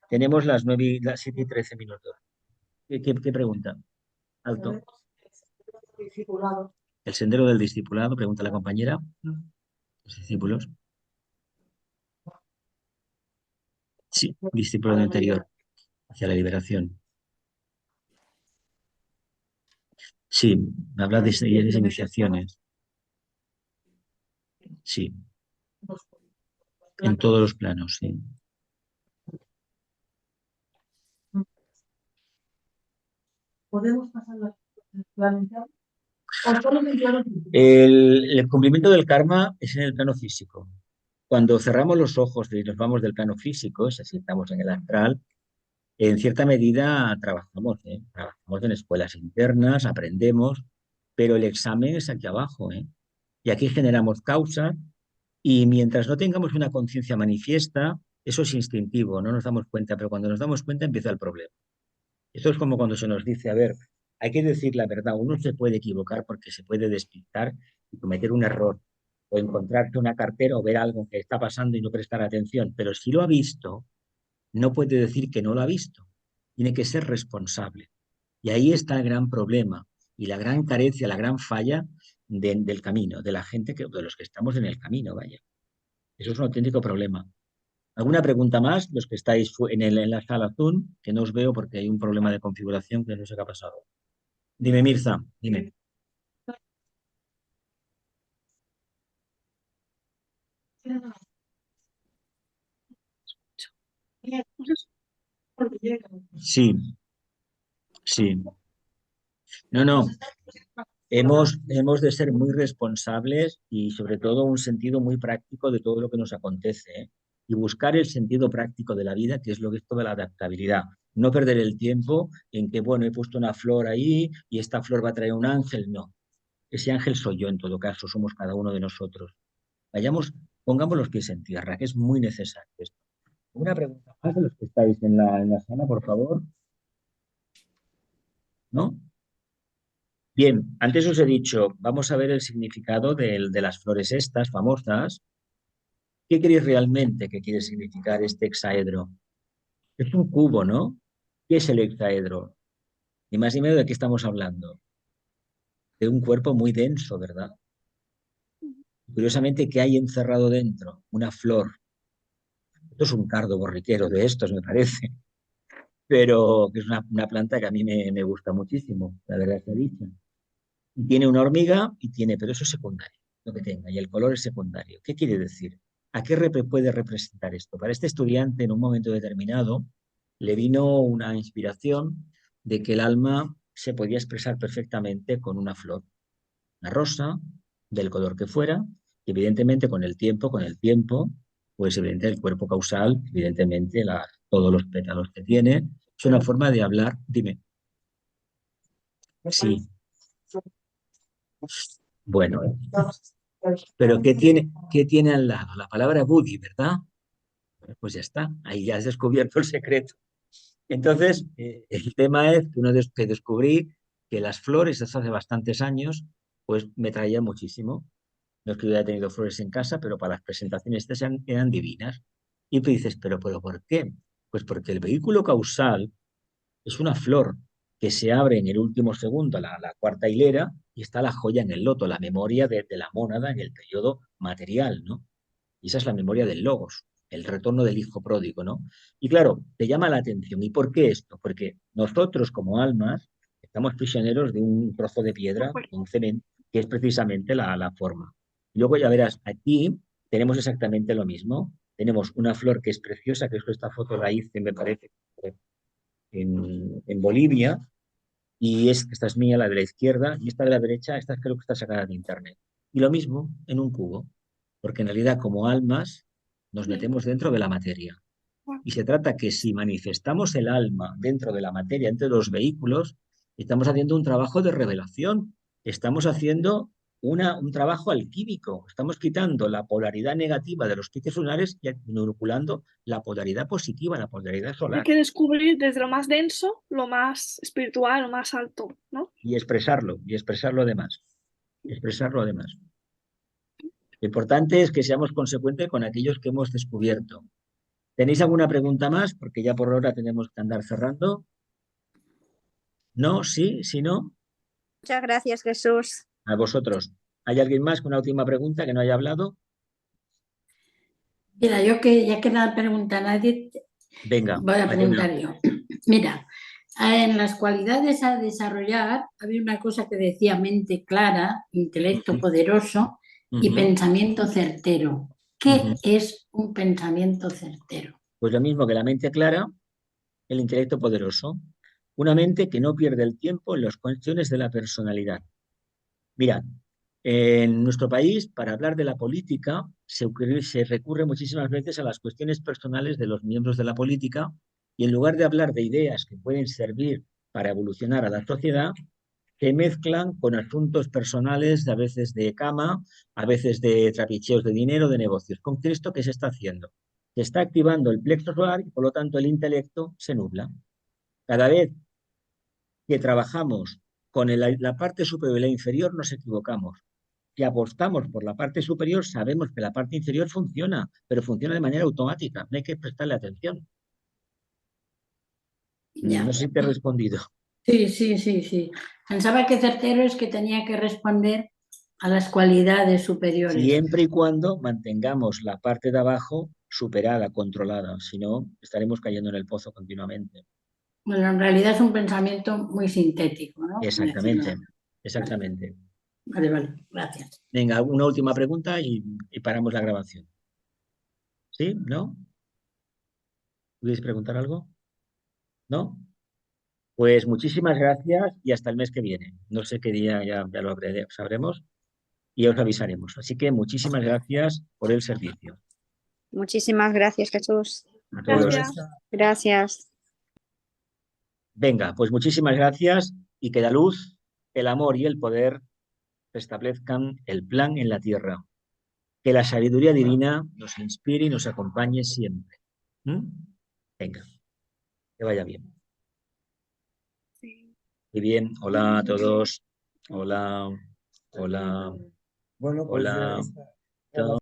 Tenemos las 7:13 minutos. ¿Qué pregunta? Alto. El sendero del discipulado, pregunta la compañera. Los discípulos. Sí, discípulo interior, hacia la liberación. Sí, habla de talleres de iniciaciones. Sí. En todos los planos, sí. ¿Podemos pasar la plano o solo en el plano físico? El cumplimiento del karma es en el plano físico. Cuando cerramos los ojos y nos vamos del plano físico, si estamos en el astral, en cierta medida trabajamos, trabajamos en escuelas internas, aprendemos, pero el examen es aquí abajo, y aquí generamos causas Y mientras no tengamos una conciencia manifiesta, eso es instintivo, no nos damos cuenta, pero cuando nos damos cuenta empieza el problema. Esto es como cuando se nos dice, a ver, hay que decir la verdad, uno se puede equivocar porque se puede despistar y cometer un error, o encontrarse una cartera o ver algo que está pasando y no prestar atención, pero si lo ha visto, no puede decir que no lo ha visto, tiene que ser responsable. Y ahí está el gran problema y la gran carencia, la gran falla del camino, de la gente, de los que estamos en el camino, vaya. Eso es un auténtico problema. ¿Alguna pregunta más? Los que estáis en la sala Zoom, que no os veo porque hay un problema de configuración que no sé qué ha pasado. Dime, Mirza, dime. Sí, sí. No. Hemos de ser muy responsables y sobre todo un sentido muy práctico de todo lo que nos acontece, ¿eh? Y buscar el sentido práctico de la vida, que es lo que es toda la adaptabilidad. No perder el tiempo en que, bueno, he puesto una flor ahí y esta flor va a traer un ángel. No, ese ángel soy yo en todo caso, somos cada uno de nosotros. Vayamos, pongamos los pies en tierra, que es muy necesario esto. Una pregunta más de los que estáis en la sala, por favor. ¿No? Bien, antes os he dicho, vamos a ver el significado de las flores estas famosas. ¿Qué creéis realmente que quiere significar este hexaedro? Es un cubo, ¿no? ¿Qué es el hexaedro? Ni más ni menos de qué estamos hablando. De un cuerpo muy denso, ¿verdad? Curiosamente, ¿qué hay encerrado dentro? Una flor. Esto es un cardo borriquero de estos, me parece, pero que es una planta que a mí me gusta muchísimo, la verdad se ha dicho. Y tiene una hormiga y tiene, pero eso es secundario, lo que tenga, y el color es secundario. ¿Qué quiere decir? ¿A qué puede representar esto? Para este estudiante, en un momento determinado, le vino una inspiración de que el alma se podía expresar perfectamente con una flor, una rosa, del color que fuera, y evidentemente con el tiempo, pues evidentemente el cuerpo causal, evidentemente todos los pétalos que tiene, es una forma de hablar. Dime. Sí. Bueno, pero qué tiene al lado? La palabra Buddy, ¿verdad? Pues ya está, ahí ya has descubierto el secreto. Entonces, el tema es que que descubrí que las flores, desde hace bastantes años, pues me traía muchísimo. No es que yo haya tenido flores en casa, pero para las presentaciones estas eran divinas. Y tú dices, ¿pero por qué? Pues porque el vehículo causal es una flor que se abre en el último segundo, la cuarta hilera, y está la joya en el loto, la memoria de la mónada en el periodo material, ¿no? Y esa es la memoria del logos, el retorno del hijo pródigo, ¿no? Y claro, te llama la atención. ¿Y por qué esto? Porque nosotros como almas estamos prisioneros de un trozo de piedra, un cemento, que es precisamente la forma. Y luego ya verás, aquí tenemos exactamente lo mismo. Tenemos una flor que es preciosa, que es esta foto la hice, me parece, en Bolivia, y esta es mía, la de la izquierda, y esta de la derecha, esta creo que está sacada de internet. Y lo mismo en un cubo, porque en realidad como almas nos metemos dentro de la materia. Y se trata que si manifestamos el alma dentro de la materia, entre los vehículos, estamos haciendo un trabajo de revelación, estamos haciendo un trabajo alquímico, estamos quitando la polaridad negativa de los piques lunares y inoculando la polaridad positiva, la polaridad Hay solar, que descubrir desde lo más denso, lo más espiritual, lo más alto, ¿no? y expresarlo además, expresarlo además. Lo importante es que seamos consecuentes con aquellos que hemos descubierto. ¿Tenéis alguna pregunta más? Porque ya por ahora tenemos que andar cerrando. ¿No? ¿Sí? ¿Sí? ¿No? Muchas gracias, Jesús. A vosotros. ¿Hay alguien más con una última pregunta que no haya hablado? Mira, yo que ya que no pregunta a nadie, Venga, voy a Mariana. preguntar yo. Mira, en las cualidades a desarrollar había una cosa que decía mente clara, intelecto poderoso y Ujú, pensamiento certero. ¿Qué ujú. es un pensamiento certero? Pues lo mismo que la mente clara, el intelecto poderoso. Una mente que no pierde el tiempo en las cuestiones de la personalidad. Mirad, en nuestro país, para hablar de la política, se recurre muchísimas veces a las cuestiones personales de los miembros de la política y en lugar de hablar de ideas que pueden servir para evolucionar a la sociedad, se mezclan con asuntos personales, a veces de cama, a veces de trapicheos de dinero, de negocios. ¿Con esto qué se está haciendo? Se está activando el plexo solar y por lo tanto el intelecto se nubla. Cada vez que trabajamos con la parte superior y la inferior nos equivocamos. Si apostamos por la parte superior, sabemos que la parte inferior funciona, pero funciona de manera automática. No hay que prestarle atención. Ya. No sé si te he respondido. Sí. Pensaba que certero es que tenía que responder a las cualidades superiores. Siempre y cuando mantengamos la parte de abajo superada, controlada. Si no, estaremos cayendo en el pozo continuamente. Bueno, en realidad es un pensamiento muy sintético, ¿no? Exactamente, exactamente. Vale, gracias. Venga, una última pregunta y paramos la grabación. ¿Sí? ¿No? ¿Podéis preguntar algo? ¿No? Pues muchísimas gracias y hasta el mes que viene. No sé qué día, ya lo sabremos y os avisaremos. Así que muchísimas gracias por el servicio. Muchísimas gracias, Jesús. A todos. Gracias. Gracias. Venga, pues muchísimas gracias y que la luz, el amor y el poder restablezcan el plan en la tierra. Que la sabiduría divina nos inspire y nos acompañe siempre. ¿Mm? Venga, que vaya bien. Muy bien, hola a todos. Hola, hola, Bueno, pues hola. ya está. Chao.